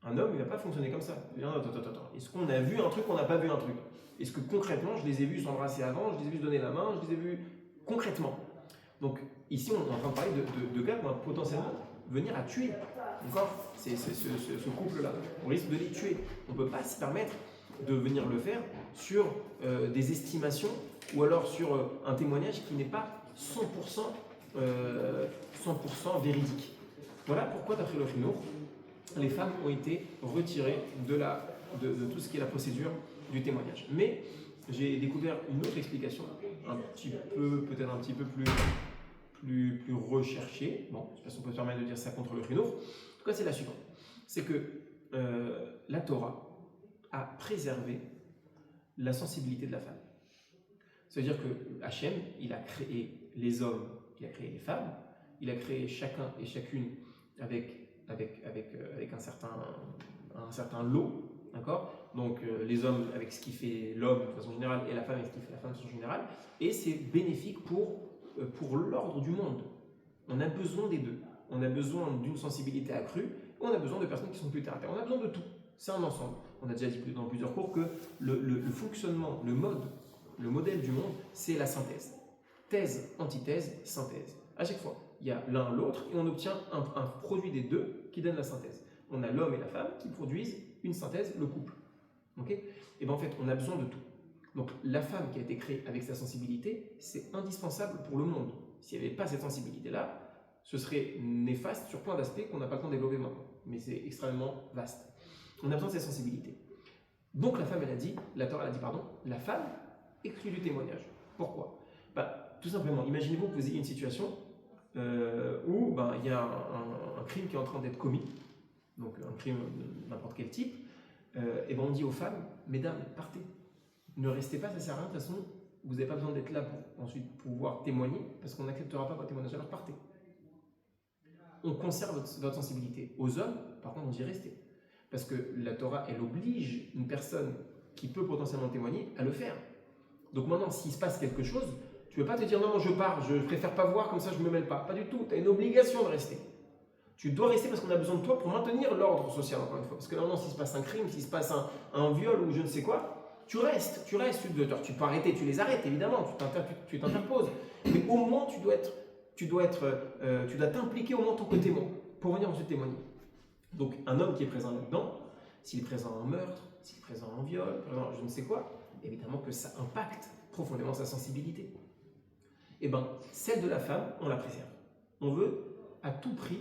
S2: Un homme, il ne va pas fonctionner comme ça. Il va dire attends. Est-ce qu'on a vu un truc, on n'a pas vu un truc? Est-ce que concrètement, je les ai vus s'embrasser avant, je les ai vus se donner la main, je les ai vus concrètement? Donc ici, on est en train de parler de gars qui vont potentiellement venir à tuer. D'accord? C'est ce couple-là. On risque de les tuer. On ne peut pas se permettre de venir le faire sur des estimations ou alors sur un témoignage qui n'est pas 100% véridique. Voilà pourquoi, d'après le Chinour, les femmes ont été retirées de tout ce qui est la procédure du témoignage. Mais j'ai découvert une autre explication, peut-être un petit peu plus recherchée. Bon, je ne sais pas si on peut se permettre de dire ça contre le Chinour. En tout cas, c'est la suivante. C'est que la Torah a préservé la sensibilité de la femme. C'est-à-dire que Hachem, il a créé les hommes, il a créé les femmes, il a créé chacun et chacune avec un certain lot, d'accord? Donc les hommes avec ce qui fait l'homme de façon générale et la femme avec ce qui fait la femme de façon générale, et c'est bénéfique pour l'ordre du monde. On a besoin des deux. On a besoin d'une sensibilité accrue, on a besoin de personnes qui sont plus terre à terre. On a besoin de tout. C'est un ensemble. On a déjà dit dans plusieurs cours que le fonctionnement, le modèle du monde, c'est la synthèse. Thèse, antithèse, synthèse. À chaque fois, il y a l'un l'autre et on obtient un produit des deux qui donne la synthèse. On a l'homme et la femme qui produisent une synthèse, le couple. Okay? Et bien en fait, on a besoin de tout. Donc la femme qui a été créée avec sa sensibilité, c'est indispensable pour le monde. S'il n'y avait pas cette sensibilité-là, ce serait néfaste sur plein d'aspects qu'on n'a pas le temps de développer maintenant. Mais c'est extrêmement vaste. On a besoin de cette sensibilité. Donc la femme, la Torah a dit, la femme exclut du témoignage. Pourquoi? Tout simplement, imaginez-vous que vous ayez une situation où il y a un crime qui est en train d'être commis, donc un crime de n'importe quel type, et on dit aux femmes, mesdames, partez. Ne restez pas, ça ne sert à rien, de toute façon, vous n'avez pas besoin d'être là pour ensuite pouvoir témoigner, parce qu'on n'acceptera pas votre témoignage, alors partez. On conserve votre sensibilité. Aux hommes, par contre, on dit restez. Parce que la Torah, elle oblige une personne qui peut potentiellement témoigner à le faire. Donc maintenant, s'il se passe quelque chose, tu ne peux pas te dire non, je pars, je préfère pas voir, comme ça je ne me mêle pas. Pas du tout, tu as une obligation de rester. Tu dois rester parce qu'on a besoin de toi pour maintenir l'ordre social, encore une fois. Parce que là, s'il se passe un crime, s'il se passe un viol ou je ne sais quoi, tu restes. Tu peux arrêter, tu les arrêtes, évidemment, tu t'interposes. Mais au moins, tu dois t'impliquer au moins en tant que témoin pour venir ensuite témoigner. Donc, un homme qui est présent là-dedans, s'il est présent à un meurtre, s'il est présent à un viol, présent à je ne sais quoi, évidemment que ça impacte profondément sa sensibilité. Et celle de la femme, on la préserve. On veut à tout prix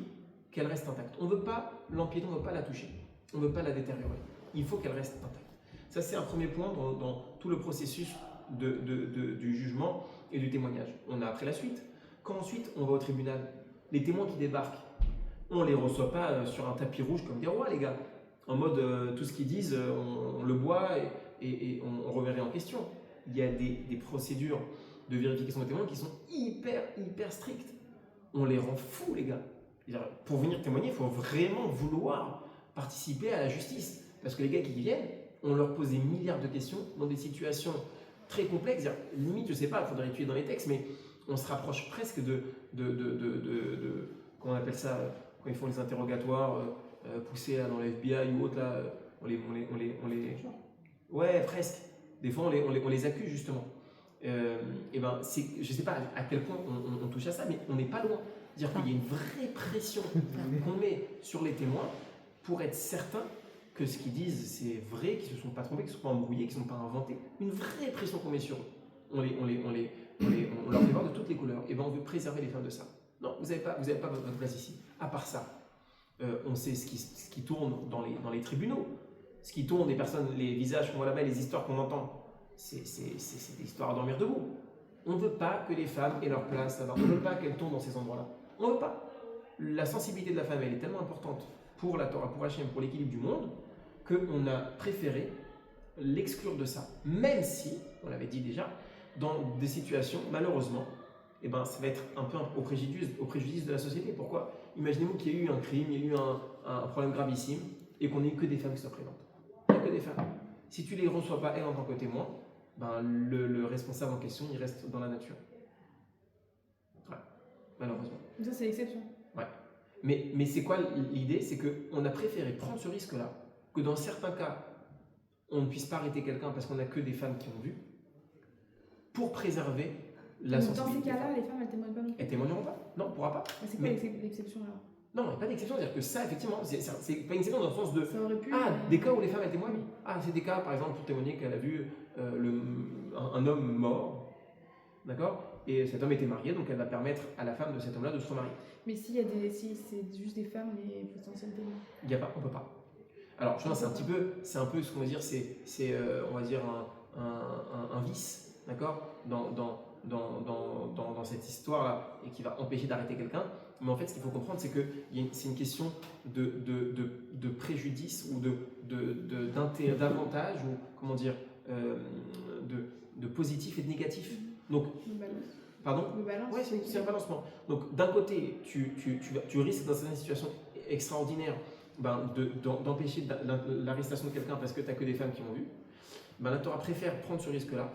S2: qu'elle reste intacte. On ne veut pas l'empiéter, on ne veut pas la toucher, on ne veut pas la détériorer. Il faut qu'elle reste intacte. Ça, c'est un premier point dans tout le processus du jugement et du témoignage. On a après la suite. Quand ensuite on va au tribunal, les témoins qui débarquent, on ne les reçoit pas sur un tapis rouge comme des rois, les gars. En mode, tout ce qu'ils disent, on le boit et on reverrait en question. Il y a des procédures de vérification des témoins qui sont hyper strictes. On les rend fous, les gars. Pour venir témoigner, il faut vraiment vouloir participer à la justice. Parce que les gars qui viennent, on leur pose des milliards de questions dans des situations très complexes. Limite, je ne sais pas, il faudrait étudier dans les textes, mais on se rapproche presque comment on appelle ça, quand ils font les interrogatoires poussés là, dans le FBI ou autre, là, on les ouais, presque. Des fois, on les accuse justement. Je ne sais pas à quel point on touche à ça, mais on n'est pas loin. Dire qu'il y a une vraie pression qu'on met sur les témoins pour être certain que ce qu'ils disent c'est vrai, qu'ils ne se sont pas trompés, qu'ils ne sont pas embrouillés, qu'ils ne sont pas inventés. Une vraie pression qu'on met sur eux. On leur fait voir de toutes les couleurs. Et on veut préserver les femmes de ça. Non, vous n'avez pas votre place ici. À part ça, on sait ce qui tourne dans les tribunaux. Ce qui tourne des personnes, les visages qu'on voit là-bas, les histoires qu'on entend, c'est des histoires à dormir debout. On ne veut pas que les femmes aient leur place là-bas. On ne veut pas qu'elles tombent dans ces endroits-là. On ne veut pas. la sensibilité de la femme, elle est tellement importante pour la Torah, pour Hachem, pour l'équilibre du monde, qu'on a préféré l'exclure de ça. Même si, on l'avait dit déjà, dans des situations, malheureusement, eh ben, ça va être un peu au préjudice de la société. Pourquoi? Imaginez-vous qu'il y a eu un crime, il y a eu un problème gravissime, et qu'on n'ait que des femmes qui soient présentes. Il n'y a que des femmes. Si tu ne les reçois pas, elles, en tant que témoins, ben, le responsable en question, il reste dans la nature. Ouais, malheureusement.
S3: Ça, c'est l'exception.
S2: Ouais. Mais c'est quoi l'idée? C'est qu'on a préféré prendre ce risque-là, que dans certains cas, on ne puisse pas arrêter quelqu'un parce qu'on n'a que des femmes qui ont vu, pour préserver la sensibilité.
S3: Dans ces cas-là, les femmes, elles témoignent pas non plus.
S2: Elles témoigneront pas? Non, on ne pourra pas.
S3: C'est quoi l'exception alors?
S2: Non, il n'y a pas d'exception. C'est-à-dire que ça, effectivement, c'est pas une exception dans le sens de.
S3: Ça aurait pu.
S2: Des cas où les femmes elles témoignent. C'est des cas, par exemple, pour témoigner qu'elle a vu un homme mort, d'accord? Et cet homme était marié, donc elle va permettre à la femme de cet homme-là de se remarier.
S3: Mais si c'est juste des femmes, les potentiels témoins.
S2: Il n'y a pas, on peut pas. Alors, je pense c'est un peu ce qu'on va dire, on va dire un vice, d'accord, dans cette histoire-là, et qui va empêcher d'arrêter quelqu'un. Mais en fait, ce qu'il faut comprendre, c'est que c'est une question de préjudice ou d'avantage, ou comment dire, de positif et de négatif. Donc, pardon? Oui, c'est un balancement. Donc, d'un côté, tu risques dans certaines situations extraordinaires d'empêcher l'arrestation de quelqu'un parce que tu n'as que des femmes qui ont vu. La Torah préfère prendre ce risque-là,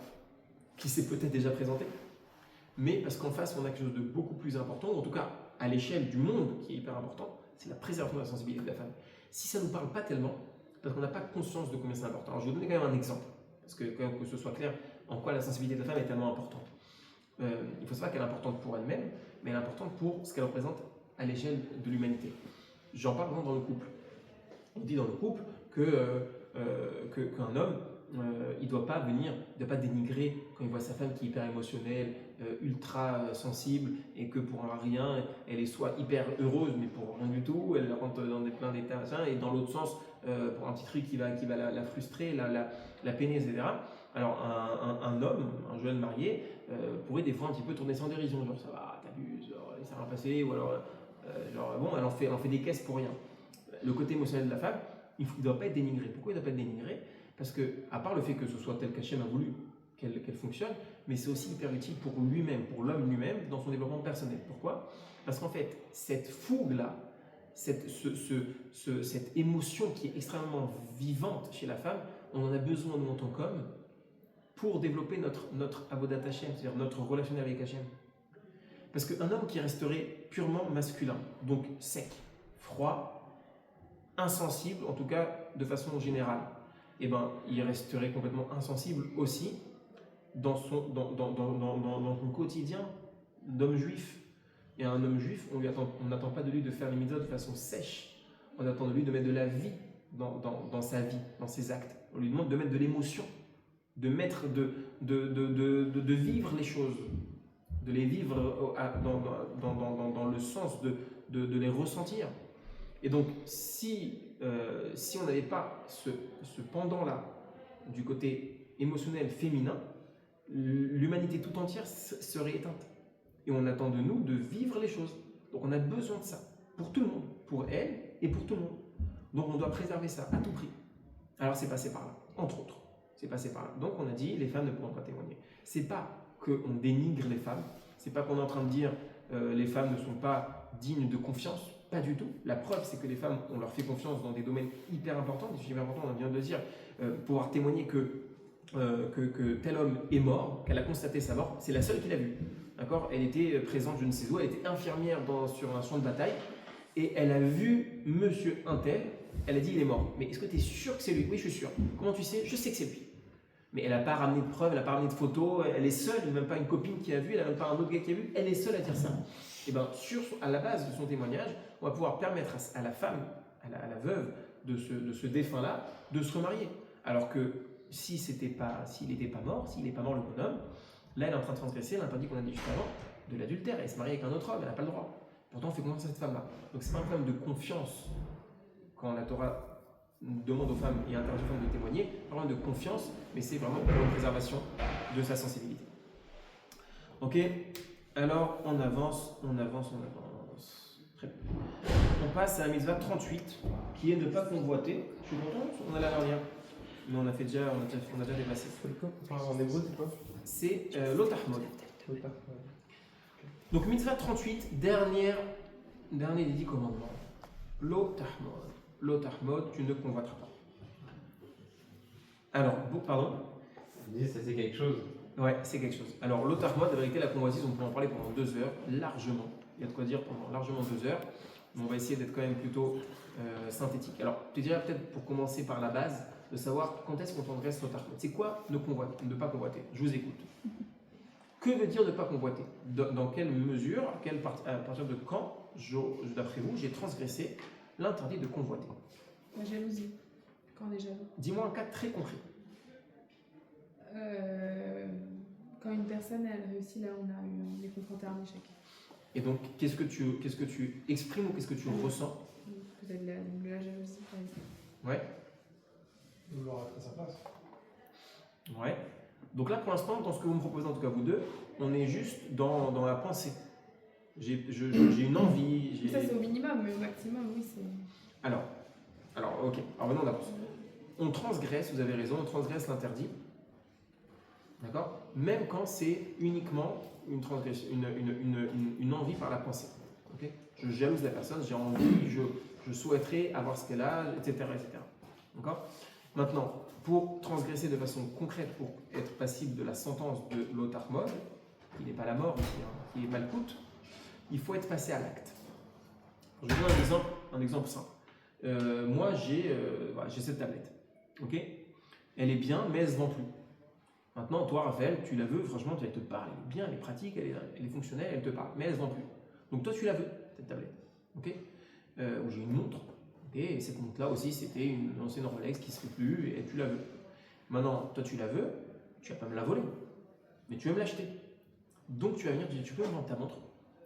S2: qui s'est peut-être déjà présenté, mais parce qu'en face, on a quelque chose de beaucoup plus important, ou en tout cas, à l'échelle du monde qui est hyper important, c'est la préservation de la sensibilité de la femme. Si ça ne nous parle pas tellement, parce qu'on n'a pas conscience de combien c'est important. Alors, je vais vous donner quand même un exemple, parce que ce soit clair en quoi la sensibilité de la femme est tellement importante. Il faut savoir qu'elle est importante pour elle-même, mais elle est importante pour ce qu'elle représente à l'échelle de l'humanité. J'en parle vraiment dans le couple. On dit dans le couple qu'un homme, il ne doit pas dénigrer quand il voit sa femme qui est hyper émotionnelle, ultra sensible, et que pour un rien, elle est soit hyper heureuse, mais pour rien du tout, elle rentre dans plein d'états, et dans l'autre sens, pour un petit truc qui va la frustrer, la peiner, etc. Alors un homme, un jeune marié, pourrait des fois un petit peu tourner sans dérision, genre ça va, t'abuses, ça va passer, ou alors bon, elle en fait des caisses pour rien. Le côté émotionnel de la femme, il ne doit pas être dénigré. Pourquoi il ne doit pas être dénigré? Parce que, à part le fait que ce soit tel qu'Hachem a voulu qu'elle fonctionne, mais c'est aussi hyper utile pour lui-même, pour l'homme lui-même, dans son développement personnel. Pourquoi? Parce qu'en fait, cette fougue-là, cette émotion qui est extrêmement vivante chez la femme, on en a besoin, nous, en tant qu'hommes, pour développer notre avodat Hachem, c'est-à-dire notre relationnel avec Hachem. Parce qu'un homme qui resterait purement masculin, donc sec, froid, insensible, en tout cas de façon générale, il resterait complètement insensible aussi dans son quotidien d'homme juif. Et un homme juif, on n'attend pas de lui de faire les mitzvot de façon sèche, on attend de lui de mettre de la vie dans sa vie, dans ses actes. On lui demande de mettre de l'émotion, de vivre les choses, de les vivre dans le sens de les ressentir. Et donc, si on n'avait pas ce pendant-là du côté émotionnel féminin, l'humanité tout entière serait éteinte. Et on attend de nous de vivre les choses. Donc on a besoin de ça, pour tout le monde, pour elle et pour tout le monde. Donc on doit préserver ça à tout prix. Alors c'est passé par là, entre autres. C'est passé par là. Donc on a dit, les femmes ne pourront pas témoigner. C'est pas qu'on dénigre les femmes, c'est pas qu'on est en train de dire les femmes ne sont pas dignes de confiance. Pas du tout. La preuve, c'est que les femmes, on leur fait confiance dans des domaines hyper importants, des sujets hyper importants, on vient de le dire, pouvoir témoigner que tel homme est mort, qu'elle a constaté sa mort, c'est la seule qui l'a vu. D'accord ? Elle était présente, je ne sais où, elle était infirmière sur un champ de bataille, et elle a vu monsieur Untel, elle a dit il est mort. Mais est-ce que tu es sûr que c'est lui ? Oui, je suis sûr. Comment tu sais ? Je sais que c'est lui. Mais elle n'a pas ramené de preuves, elle n'a pas ramené de photos, elle est seule, elle n'a même pas une copine qui a vu, elle n'a même pas un autre gars qui a vu, elle est seule à dire ça. Et bien, à la base de son témoignage, on va pouvoir permettre à la femme, à la veuve de ce défunt-là, de se remarier. Alors que s'il n'était pas mort, s'il n'est pas mort le bonhomme, là elle est en train de transgresser l'interdit qu'on a dit juste avant, de l'adultère, elle se marie avec un autre homme, elle n'a pas le droit. Pourtant on fait confiance à cette femme-là. Donc c'est pas un problème de confiance quand la Torah demande aux femmes et interdit aux femmes de témoigner, pas un problème de confiance, mais c'est vraiment pour une préservation de sa sensibilité. Ok ? Alors on avance. Très bien. On passe à la mitzvah 38, qui est de ne pas convoiter. Je suis content, on a la dernière. Mais on a déjà dépassé.
S1: En hébreu, c'est quoi?
S2: C'est l'otahmod. Donc mitzvah 38, dernier des 10 commandements. L'otahmod. L'otahmod, tu ne convoiteras pas. Alors, pardon.
S1: Ça c'est quelque chose.
S2: Ouais, c'est quelque chose. Alors l'otahmod, la vérité, la convoitise, on peut en parler pendant 2 heures, largement. Il y a de quoi dire pendant largement 2 heures. Mais on va essayer d'être quand même plutôt synthétique. Alors, je te dirais peut-être pour commencer par la base, de savoir quand est-ce qu'on transgresse l'otahmod. C'est quoi ne pas convoiter? Je vous écoute. Que veut dire ne pas convoiter? Dans quelle mesure, à partir de quand, d'après vous, j'ai transgressé l'interdit de convoiter?
S3: La jalousie. Quand on est jaloux.
S2: Dis-moi un cas très concret.
S3: Quand une personne elle réussit, là on est confronté à un échec.
S2: Et donc, qu'est-ce que tu exprimes ou qu'est-ce que tu ressens?
S3: Peut-être la jalousie, par exemple.
S2: Ouais.
S4: Vouloir être à sa place.
S2: Ouais. Donc là, pour l'instant, dans ce que vous me proposez, en tout cas vous deux, on est juste dans la pensée. J'ai une envie.
S3: Ça c'est au minimum, mais au maximum, oui, c'est.
S2: Alors, ok. Alors venons d'avance. On transgresse, vous avez raison, on transgresse l'interdit. D'accord? Même quand c'est uniquement une transgression, une envie par la pensée. Okay? Je jalouse la personne, j'ai envie, je souhaiterais avoir ce qu'elle a, etc. etc. D'accord? Maintenant, pour transgresser de façon concrète, pour être passible de la sentence de l'otahmod, qui n'est pas la mort, qui est malkout, il faut être passé à l'acte. Je vous donne un exemple simple. Moi, j'ai cette tablette. Ok? Elle est bien, mais elle ne se vend plus. Maintenant, toi, Raphaël, tu la veux, franchement, elle te parle. Elle est bien, elle est pratique, elle est fonctionnelle, elle te parle, mais elle ne se vend plus. Donc toi, tu la veux, cette tablette. Ok? Ou j'ai une montre. Et cette montre-là aussi, c'était une ancienne Rolex qui ne se fait plus et tu la veux. Maintenant, toi, tu la veux, tu vas pas me la voler, mais tu veux me l'acheter. Donc, tu vas venir, tu dis, tu peux me vendre ta montre?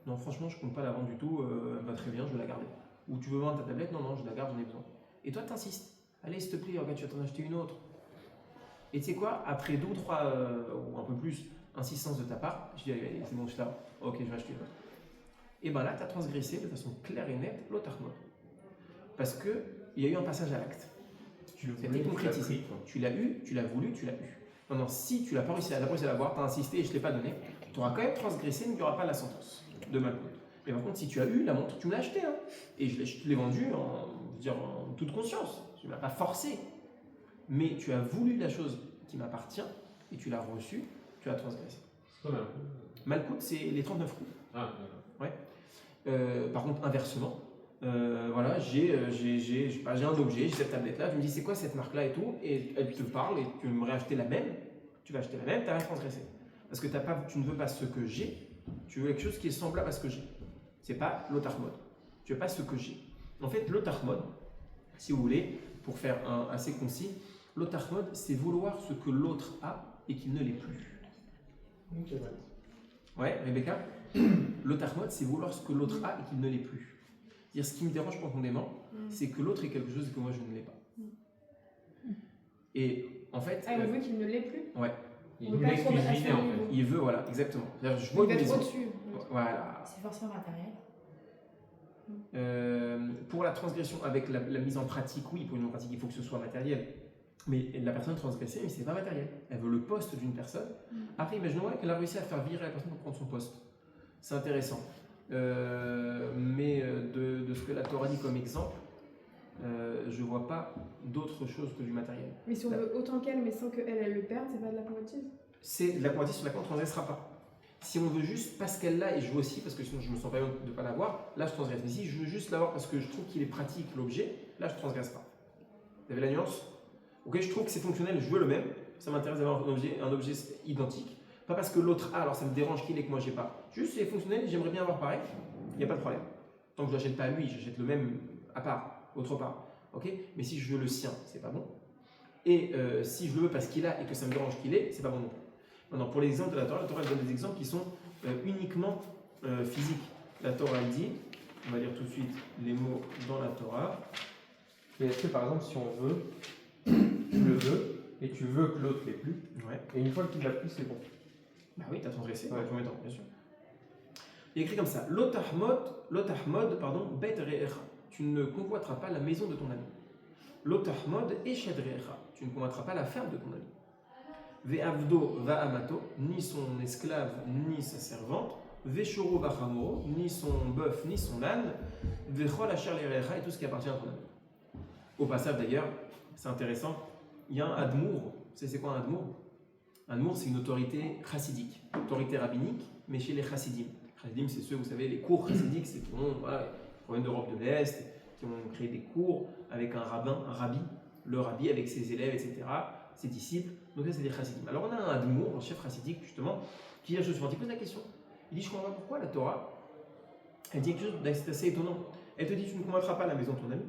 S2: Non, franchement, je ne compte pas la vendre du tout, elle va très bien, je vais la garder. Ou tu veux vendre ta tablette? Non, je la garde, j'en ai besoin. Et toi, tu insistes. Allez, s'il te plaît, regarde, tu vas t'en acheter une autre. Et tu sais quoi? Après 2 ou 3, ou un peu plus, insistance de ta part, je dis, allez, c'est bon, je suis là. Ok, je vais acheter une autre. Et bien là, tu as transgressé de façon claire et nette l'otahmod. Parce qu'il y a eu un passage à l'acte. C'était concrétisé. Tu l'as eu, tu l'as voulu, tu l'as eu. Maintenant, si tu n'as pas réussi à l'avoir, tu as insisté et je ne t'ai pas donné, tu auras quand même transgressé, mais il n'y aura pas la sentence de malcoute. Mais par contre, si tu as eu la montre, tu me l'as achetée. Hein, et je te l'ai vendue en toute conscience. Tu ne m'as pas forcé. Mais tu as voulu la chose qui m'appartient et tu l'as reçue, tu as transgressé.
S1: C'est quoi malcoute?
S2: Malcoute, c'est les 39 coups.
S1: Ah, d'accord.
S2: Ouais. Par contre, inversement, voilà, j'ai un objet, j'ai cette tablette-là, tu me dis c'est quoi cette marque-là et tout, et elle te parle et tu aimerais acheter la même, tu vas acheter la même, tu as rien transgressé. Parce que tu ne veux pas ce que j'ai, tu veux quelque chose qui est semblable à ce que j'ai. C'est pas l'otahmod. Tu veux pas ce que j'ai. En fait, l'otahmod, si vous voulez, pour faire un assez concis, l'otahmod, c'est vouloir ce que l'autre a et qu'il ne l'est plus.
S4: Ok, ouais.
S2: Ouais, Rebecca? L'otahmod, c'est vouloir ce que l'autre a et qu'il ne l'est plus. C'est-à-dire, ce qui me dérange profondément, c'est que l'autre ait quelque chose et que moi je ne l'ai pas. Et en fait.
S3: Ah, il veut qu'il ne l'ait plus?
S2: Ouais.
S1: Il y a une exclusivité en fait.
S2: Il veut, voilà, exactement. Je vois
S3: il
S2: une
S3: va
S2: maison.
S3: trop dessus.
S2: Voilà.
S5: C'est forcément matériel.
S2: Pour la transgression avec la mise en pratique, oui, pour une mise en pratique, il faut que ce soit matériel. Mais la personne transgressée, mais c'est pas matériel. Elle veut le poste d'une personne. Après, imaginons qu'elle a réussi à faire virer la personne pour prendre son poste. C'est intéressant. Mais de ce que la Torah dit comme exemple, je vois pas d'autre chose que du matériel.
S3: Mais si on veut autant qu'elle, mais sans qu'elle elle le perde, c'est pas de la convoitise?
S2: C'est de la convoitise sur laquelle on ne transgressera pas. Si on veut juste parce qu'elle l'a et je veux aussi, parce que sinon je me sens pas bien de ne pas l'avoir, là je transgresse. Mais si je veux juste l'avoir parce que je trouve qu'il est pratique l'objet, là je transgresse pas. Vous avez la nuance? Ok, je trouve que c'est fonctionnel, je veux le même, ça m'intéresse d'avoir un objet identique. Pas parce que l'autre a, alors ça me dérange qu'il ait que moi j'ai pas. Juste c'est fonctionnel, j'aimerais bien avoir pareil, il n'y a pas de problème. Tant que je l'achète pas à lui, j'achète le même à part, autre part. Ok, mais si je veux le sien, c'est pas bon. Et si je le veux parce qu'il a et que ça me dérange qu'il ait, c'est pas bon non plus. Maintenant, pour l'exemple de la Torah donne des exemples qui sont uniquement physiques. La Torah dit, on va lire tout de suite les mots dans la Torah.
S1: Et est-ce que par exemple, si on veut, tu le veux, et tu veux que l'autre l'ait plus,
S2: Ouais.
S1: et une fois qu'il l'a plus, c'est bon?
S2: Bah oui, tu as transgressé,
S1: Ouais.
S2: en premier temps, bien sûr. Il y a écrit comme ça, lotahmod, bet re'echa. Tu ne convoiteras pas la maison de ton ami. Lotahmod eshad re'echa. Tu ne convoiteras pas la femme de ton ami. Ve'avdo va'amato, ni son esclave, ni sa servante. Ve'shoro va'chamoro, ni son bœuf, ni son âne. Ve'chol asher le'recha, et tout ce qui appartient à ton ami. Au passage d'ailleurs, c'est intéressant, il y a un admour. C'est quoi un admour? Un admour, c'est une autorité chassidique, autorité rabbinique, mais chez les chassidim. Chassidim, c'est ceux, vous savez, les cours chassidiques, c'est qui proviennent d'Europe de l'Est, qui ont créé des cours avec un rabbin, un rabbi, le rabbi avec ses élèves, etc., ses disciples. Donc ça, c'est des chassidim. Alors on a un admour, un chef chassidique, justement, qui dit la chose suivante. Il pose la question. Il dit, je comprends pas pourquoi la Torah, elle dit quelque chose d'assez étonnant. Elle te dit, tu ne convoiteras pas la maison de ton ami,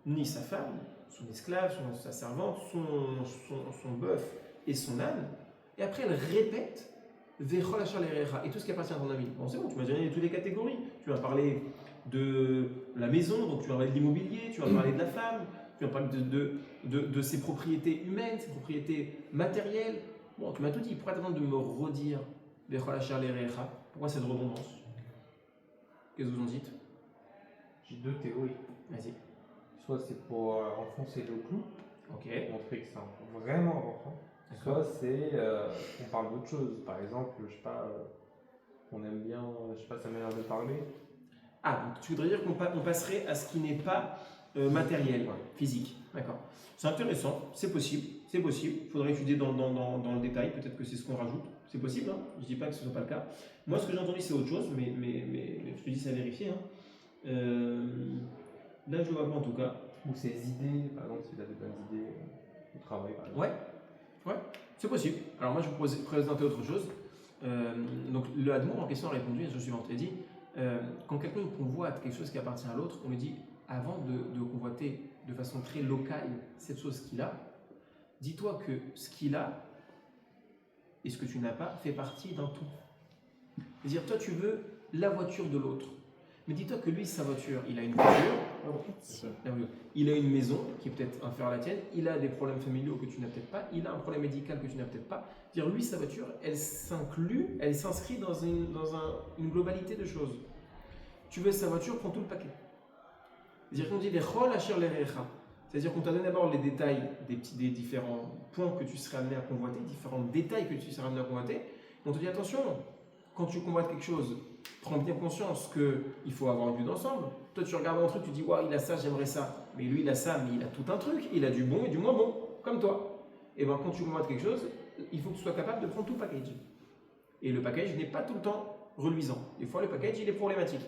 S2: ni sa femme, son esclave, sa servante, son bœuf et son âne. Et après, elle répète Vechol Asher Le'erecha, et tout ce qui appartient à ton ami. Bon, c'est bon, tu m'as donné toutes les catégories. Tu m'as parlé de la maison, donc tu m'as parlé de l'immobilier, tu m'as parlé de la femme, tu m'as parlé de ses propriétés humaines, ses propriétés matérielles. Bon, tu m'as tout dit. Pourquoi t'attends de me redire Vechol Asher Le'erecha? Pourquoi cette redondance? Qu'est-ce que vous en dites?
S1: J'ai deux théories.
S2: Vas-y.
S1: Soit c'est pour enfoncer le clou, montrer que c'est vraiment important. Soit c'est on parle d'autre chose. Par exemple, je sais pas, on aime bien, je sais pas, sa manière de parler.
S2: Ah, donc tu voudrais dire qu'on passerait à ce qui n'est pas matériel, physique. D'accord. C'est intéressant, c'est possible, c'est possible. Il faudrait étudier dans le détail, peut-être que c'est ce qu'on rajoute. C'est possible, hein. Je ne dis pas que ce ne soit pas le cas. Moi, ce que j'ai entendu, c'est autre chose, mais je te dis, c'est à vérifier. Hein. Là, je ne vois pas en tout cas.
S1: Ou ses idées, par exemple, s'il a des bonnes idées au travail, par exemple.
S2: Ouais, c'est possible. Alors moi, je vais vous présenter autre chose. Donc, le Hadmour en question a répondu à la chose suivante. Il dit, quand quelqu'un convoite quelque chose qui appartient à l'autre, on lui dit, avant de convoiter de façon très locale cette chose qu'il a, dis-toi que ce qu'il a et ce que tu n'as pas fait partie d'un tout. C'est-à-dire, toi, tu veux la voiture de l'autre. Mais dis-toi que lui, sa voiture, il a une voiture, il a une maison qui est peut-être inférieure à la tienne, il a des problèmes familiaux que tu n'as peut-être pas, il a un problème médical que tu n'as peut-être pas. Dire lui, sa voiture, elle s'inscrit dans une globalité de choses. Tu veux sa voiture, prends tout le paquet. C'est-à-dire qu'on dit c'est-à-dire qu'on t'a donné d'abord les détails des différents points que tu serais amené à convoiter, différents détails que tu serais amené à convoiter. On te dit attention, quand tu convoites quelque chose, prends bien conscience qu'il faut avoir une vue d'ensemble. Toi, tu regardes un truc, tu dis, ouais, il a ça, j'aimerais ça. Mais lui, il a ça, mais il a tout un truc. Il a du bon et du moins bon, comme toi. Et bien, quand tu convoites quelque chose, il faut que tu sois capable de prendre tout le package. Et le package n'est pas tout le temps reluisant. Des fois, le package, il est problématique.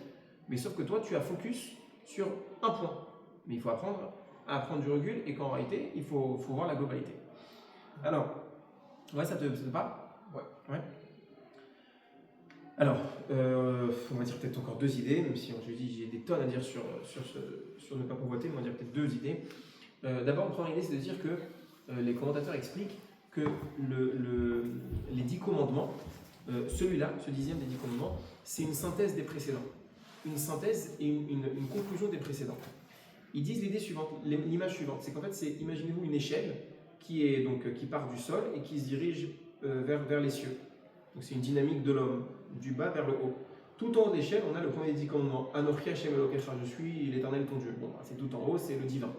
S2: Mais sauf que toi, tu as focus sur un point. Mais il faut apprendre à prendre du recul et qu'en réalité, il faut voir la globalité. Alors, ouais, ça te parle? Ouais. Alors, on va dire peut-être encore deux idées, même si je dis j'ai des tonnes à dire sur ne pas convoiter, on va dire peut-être deux idées. D'abord, une première idée, c'est de dire que les commentateurs expliquent que les 10 commandements, celui-là, ce 10e des 10 commandements, c'est une synthèse des précédents. Une synthèse et une conclusion des précédents. Ils disent l'idée suivante, l'image suivante, c'est qu'en fait, imaginez-vous une échelle qui part du sol et qui se dirige vers les cieux. Donc c'est une dynamique de l'homme, du bas vers le haut. Tout en haut de l'échelle, on a le premier des 10 commandements. Anochi Hashem Elokecha, je suis l'Éternel ton Dieu. Bon, c'est tout en haut, c'est le divin.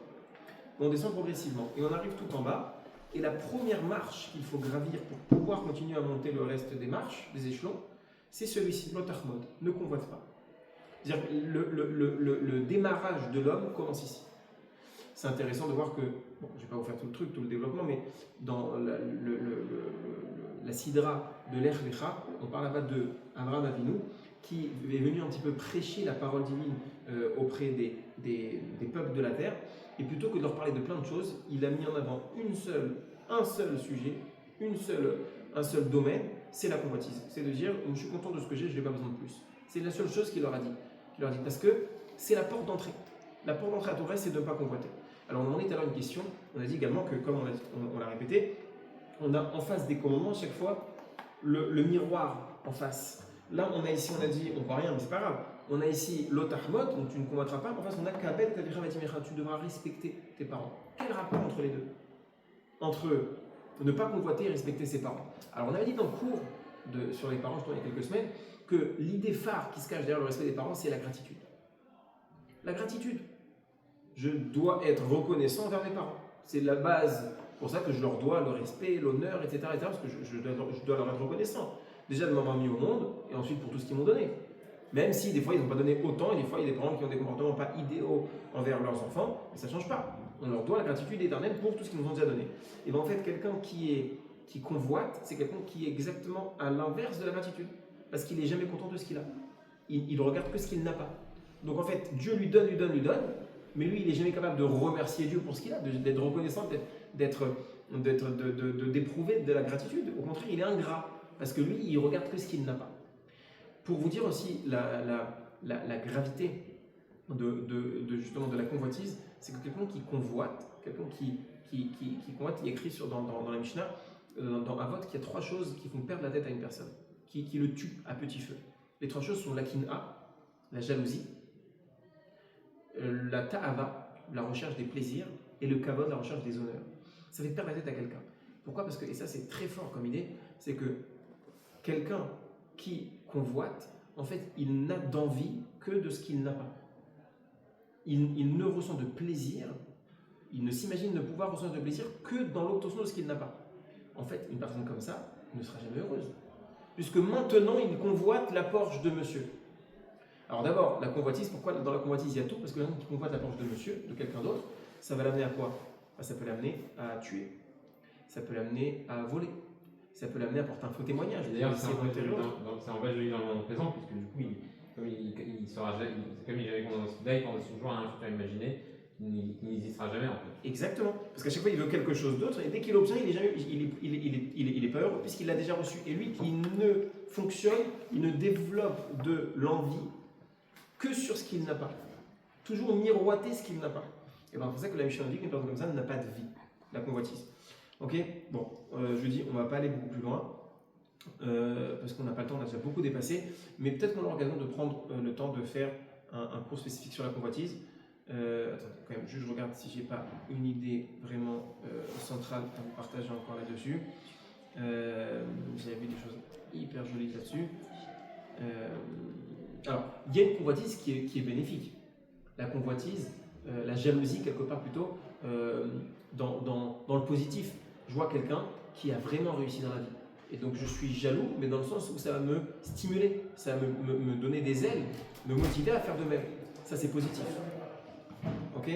S2: On descend progressivement et on arrive tout en bas. Et la première marche qu'il faut gravir pour pouvoir continuer à monter le reste des marches, des échelons, c'est celui-ci, l'Otachmod. Ne convoite pas. C'est-à-dire le démarrage de l'homme commence ici. C'est intéressant de voir que, bon, je ne vais pas vous faire tout le truc, tout le développement, mais dans la sidra de l'Ech Lecha, on parle là-bas de Abraham Avinu, qui est venu un petit peu prêcher la parole divine auprès des peuples de la terre, et plutôt que de leur parler de plein de choses, il a mis en avant un seul sujet, un seul domaine, c'est la convoitise. C'est de dire, je suis content de ce que j'ai, je n'ai pas besoin de plus. C'est la seule chose qu'il leur a dit. Parce que c'est la porte d'entrée. La porte d'entrée à Torah, c'est de ne pas convoiter. Alors on a demandé tout à l'heure une question, on a dit également que, comme on l'a répété, on a en face des commandements à chaque fois le miroir en face. Là on a ici, on a dit, on voit rien mais c'est pas grave, on a ici l'otahmot, donc tu ne convoiteras pas, en face on a kabet, tu devras respecter tes parents. Quel rapport entre les deux? Entre ne pas convoiter et respecter ses parents. Alors on avait dit dans le cours sur les parents, il y a quelques semaines, que l'idée phare qui se cache derrière le respect des parents, c'est la gratitude. La gratitude. Je dois être reconnaissant envers mes parents. C'est la base. Pour ça que je leur dois le respect, l'honneur, etc., parce que je dois leur être reconnaissant. Déjà de m'avoir mis au monde, et ensuite pour tout ce qu'ils m'ont donné. Même si des fois ils n'ont pas donné autant, et des fois il y a des parents qui ont des comportements pas idéaux envers leurs enfants, mais ça ne change pas. On leur doit la gratitude éternelle pour tout ce qu'ils nous ont déjà donné. Et bien en fait, quelqu'un qui convoite, c'est quelqu'un qui est exactement à l'inverse de la gratitude. Parce qu'il n'est jamais content de ce qu'il a. Il regarde que ce qu'il n'a pas. Donc en fait, Dieu lui donne, mais lui il n'est jamais capable de remercier Dieu pour ce qu'il a, d'être reconnaissant, d'éprouver de la gratitude. Au contraire, il est ingrat. Parce que lui, il regarde que ce qu'il n'a pas. Pour vous dire aussi la gravité justement de la convoitise, c'est que quelqu'un qui convoite, convoite, il écrit dans la Mishnah, dans Avot, qu'il y a 3 choses qui font perdre la tête à une personne, qui le tuent à petit feu. Les 3 choses sont la kin'a, la jalousie, la ta'ava, la recherche des plaisirs, et le kavod, la recherche des honneurs. Ça fait perdre la tête à quelqu'un. Pourquoi ? Parce que, et ça c'est très fort comme idée, c'est que quelqu'un qui convoite, en fait, il n'a d'envie que de ce qu'il n'a pas. Il ne ressent de plaisir, il ne s'imagine ne pouvoir ressentir de plaisir que dans l'obtention de ce qu'il n'a pas. En fait, une personne comme ça ne sera jamais heureuse. Puisque maintenant, il convoite la Porsche de monsieur. Alors d'abord, la convoitise, pourquoi dans la convoitise il y a tout ? Parce que quelqu'un qui convoite la Porsche de monsieur, de quelqu'un d'autre, ça va l'amener à quoi ? Ça peut l'amener à tuer, ça peut l'amener à voler, ça peut l'amener à porter un faux témoignage.
S5: D'ailleurs, c'est en bas joli dans le moment présent, puisque du coup, comme il sera jamais, comme il est jamais content dans ce là, il pense toujours à un futur imaginé, il n'y sera jamais en fait.
S2: Exactement, parce qu'à chaque fois il veut quelque chose d'autre, et dès qu'il l'obtient, il est pas heureux, puisqu'il l'a déjà reçu. Et lui qui ne fonctionne, il ne développe de l'envie que sur ce qu'il n'a pas. Toujours miroiter ce qu'il n'a pas. Et bien c'est pour ça que la Mishnah dit qu'une personne comme ça n'a pas de vie, la convoitise. Ok, bon, je dis, on ne va pas aller beaucoup plus loin, parce qu'on n'a pas le temps, on a déjà beaucoup dépassé, mais peut-être qu'on aura l'occasion de prendre le temps de faire un cours spécifique sur la convoitise. Attends, quand même, je regarde si j'ai pas une idée vraiment centrale à vous partager encore là-dessus. J'avais vu des choses hyper jolies là-dessus. Alors, il y a une convoitise qui est bénéfique. La convoitise, la jalousie quelque part plutôt, dans le positif. Je vois quelqu'un qui a vraiment réussi dans la vie. Et donc je suis jaloux, mais dans le sens où ça va me stimuler, ça va me donner des ailes, me motiver à faire de même. Ça c'est positif. Ok ?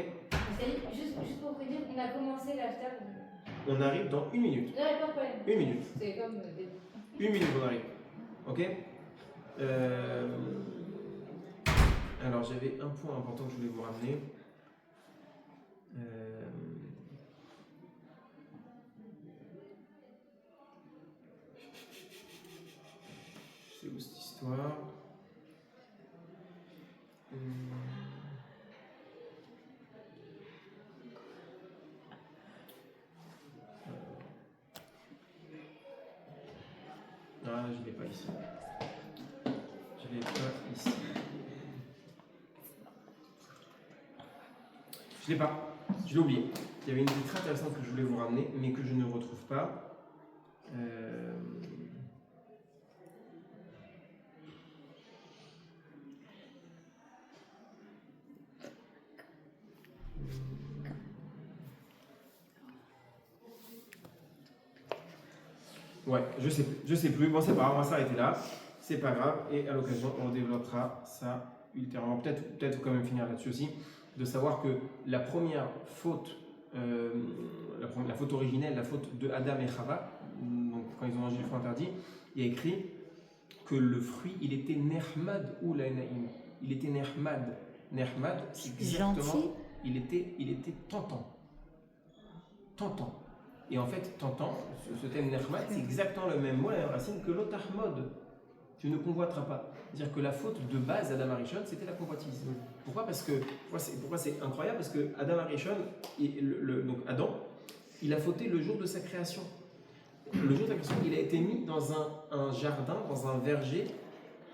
S6: Juste pour prévenir, on a commencé l'after.
S2: On arrive dans 1 minute.
S6: Non, pas de problème.
S2: 1 minute.
S6: C'est comme
S2: 1 minute on arrive. Ok ? Alors j'avais un point important que je voulais vous ramener. C'est où cette histoire ? Ah, je ne l'ai pas ici. Je l'ai pas ici. Je l'ai pas. Je l'ai oublié. Il y avait une idée très intéressante que je voulais vous ramener, mais que je ne retrouve pas. Ouais, je sais plus. Bon, c'est pas grave, on va s'arrêter là. C'est pas grave. Et à l'occasion, on développera ça ultérieurement. Peut-être quand même finir là-dessus aussi, de savoir que la première faute, la faute originelle, la faute de Adam et Chava, donc quand ils ont mangé le fruit interdit, il y a écrit que le fruit, il était nehmad ou la naïm. Il était nehmad. Nehmad, c'est exactement.
S7: Gentil.
S2: Il était tentant. Tentant. Et en fait, tentant, ce terme nehmad, c'est exactement le même mot, la même racine que l'otahmod. Tu ne convoiteras pas. C'est-à-dire que la faute de base d'Adam Arishon, c'était la convoitise. Pourquoi ? Pourquoi c'est incroyable ? Parce que Adam Arishon, donc Adam, il a fauté le jour de sa création. Le jour de sa création, il a été mis dans un jardin, dans un verger,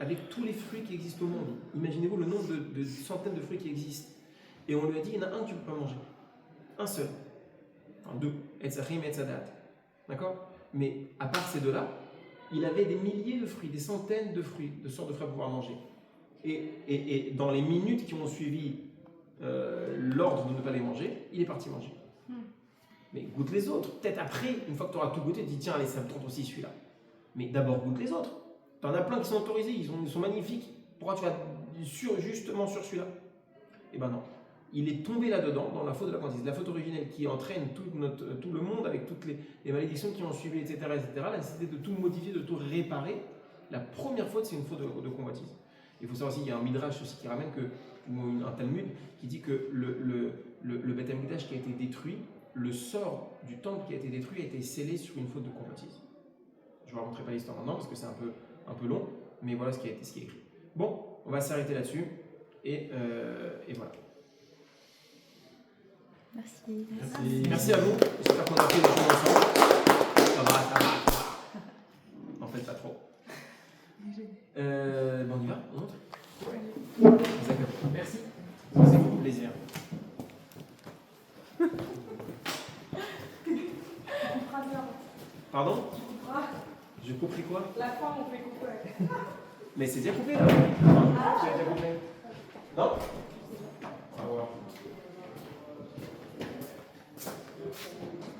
S2: avec tous les fruits qui existent au monde. Imaginez-vous le nombre de centaines de fruits qui existent. Et on lui a dit, il y en a un que tu ne peux pas manger. Un seul. Enfin, 2. Etzachim et Etzadat. D'accord ? Mais à part ces 2-là, il avait des milliers de fruits, des centaines de fruits, de sortes de fruits à pouvoir manger. Et dans les minutes qui ont suivi l'ordre de ne pas les manger, il est parti manger. Mais goûte les autres. Peut-être après, une fois que tu auras tout goûté, tu te dis tiens, allez, ça me tente aussi celui-là. Mais d'abord goûte les autres. Tu en as plein qui sont autorisés, ils sont magnifiques. Pourquoi tu vas justement sur celui-là? Eh ben non. Il est tombé là-dedans, dans la faute de la quantité, la faute originelle qui entraîne tout le monde avec toutes les malédictions qui ont suivi, etc., etc. La nécessité de tout modifier, de tout réparer. La première faute, c'est une faute de convoitise. Il faut savoir aussi qu'il y a un midrash aussi qui ramène ou un Talmud qui dit que le Beth Amikdash qui a été détruit, le sort du temple qui a été détruit a été scellé sur une faute de convoitise. Je ne vous raconterai pas l'histoire maintenant parce que c'est un peu long, mais voilà ce qui est écrit. Bon, on va s'arrêter là-dessus et voilà.
S3: Merci.
S2: Merci à vous. J'espère qu'on a fait des choses ensemble. Ça va. En fait, pas trop. On y va? On monte? Merci. C'est beaucoup de plaisir. Pardon? Je couperai quoi?
S3: La fin, on fait couper.
S2: Mais c'est déjà coupé là. Tu as déjà coupé? Non?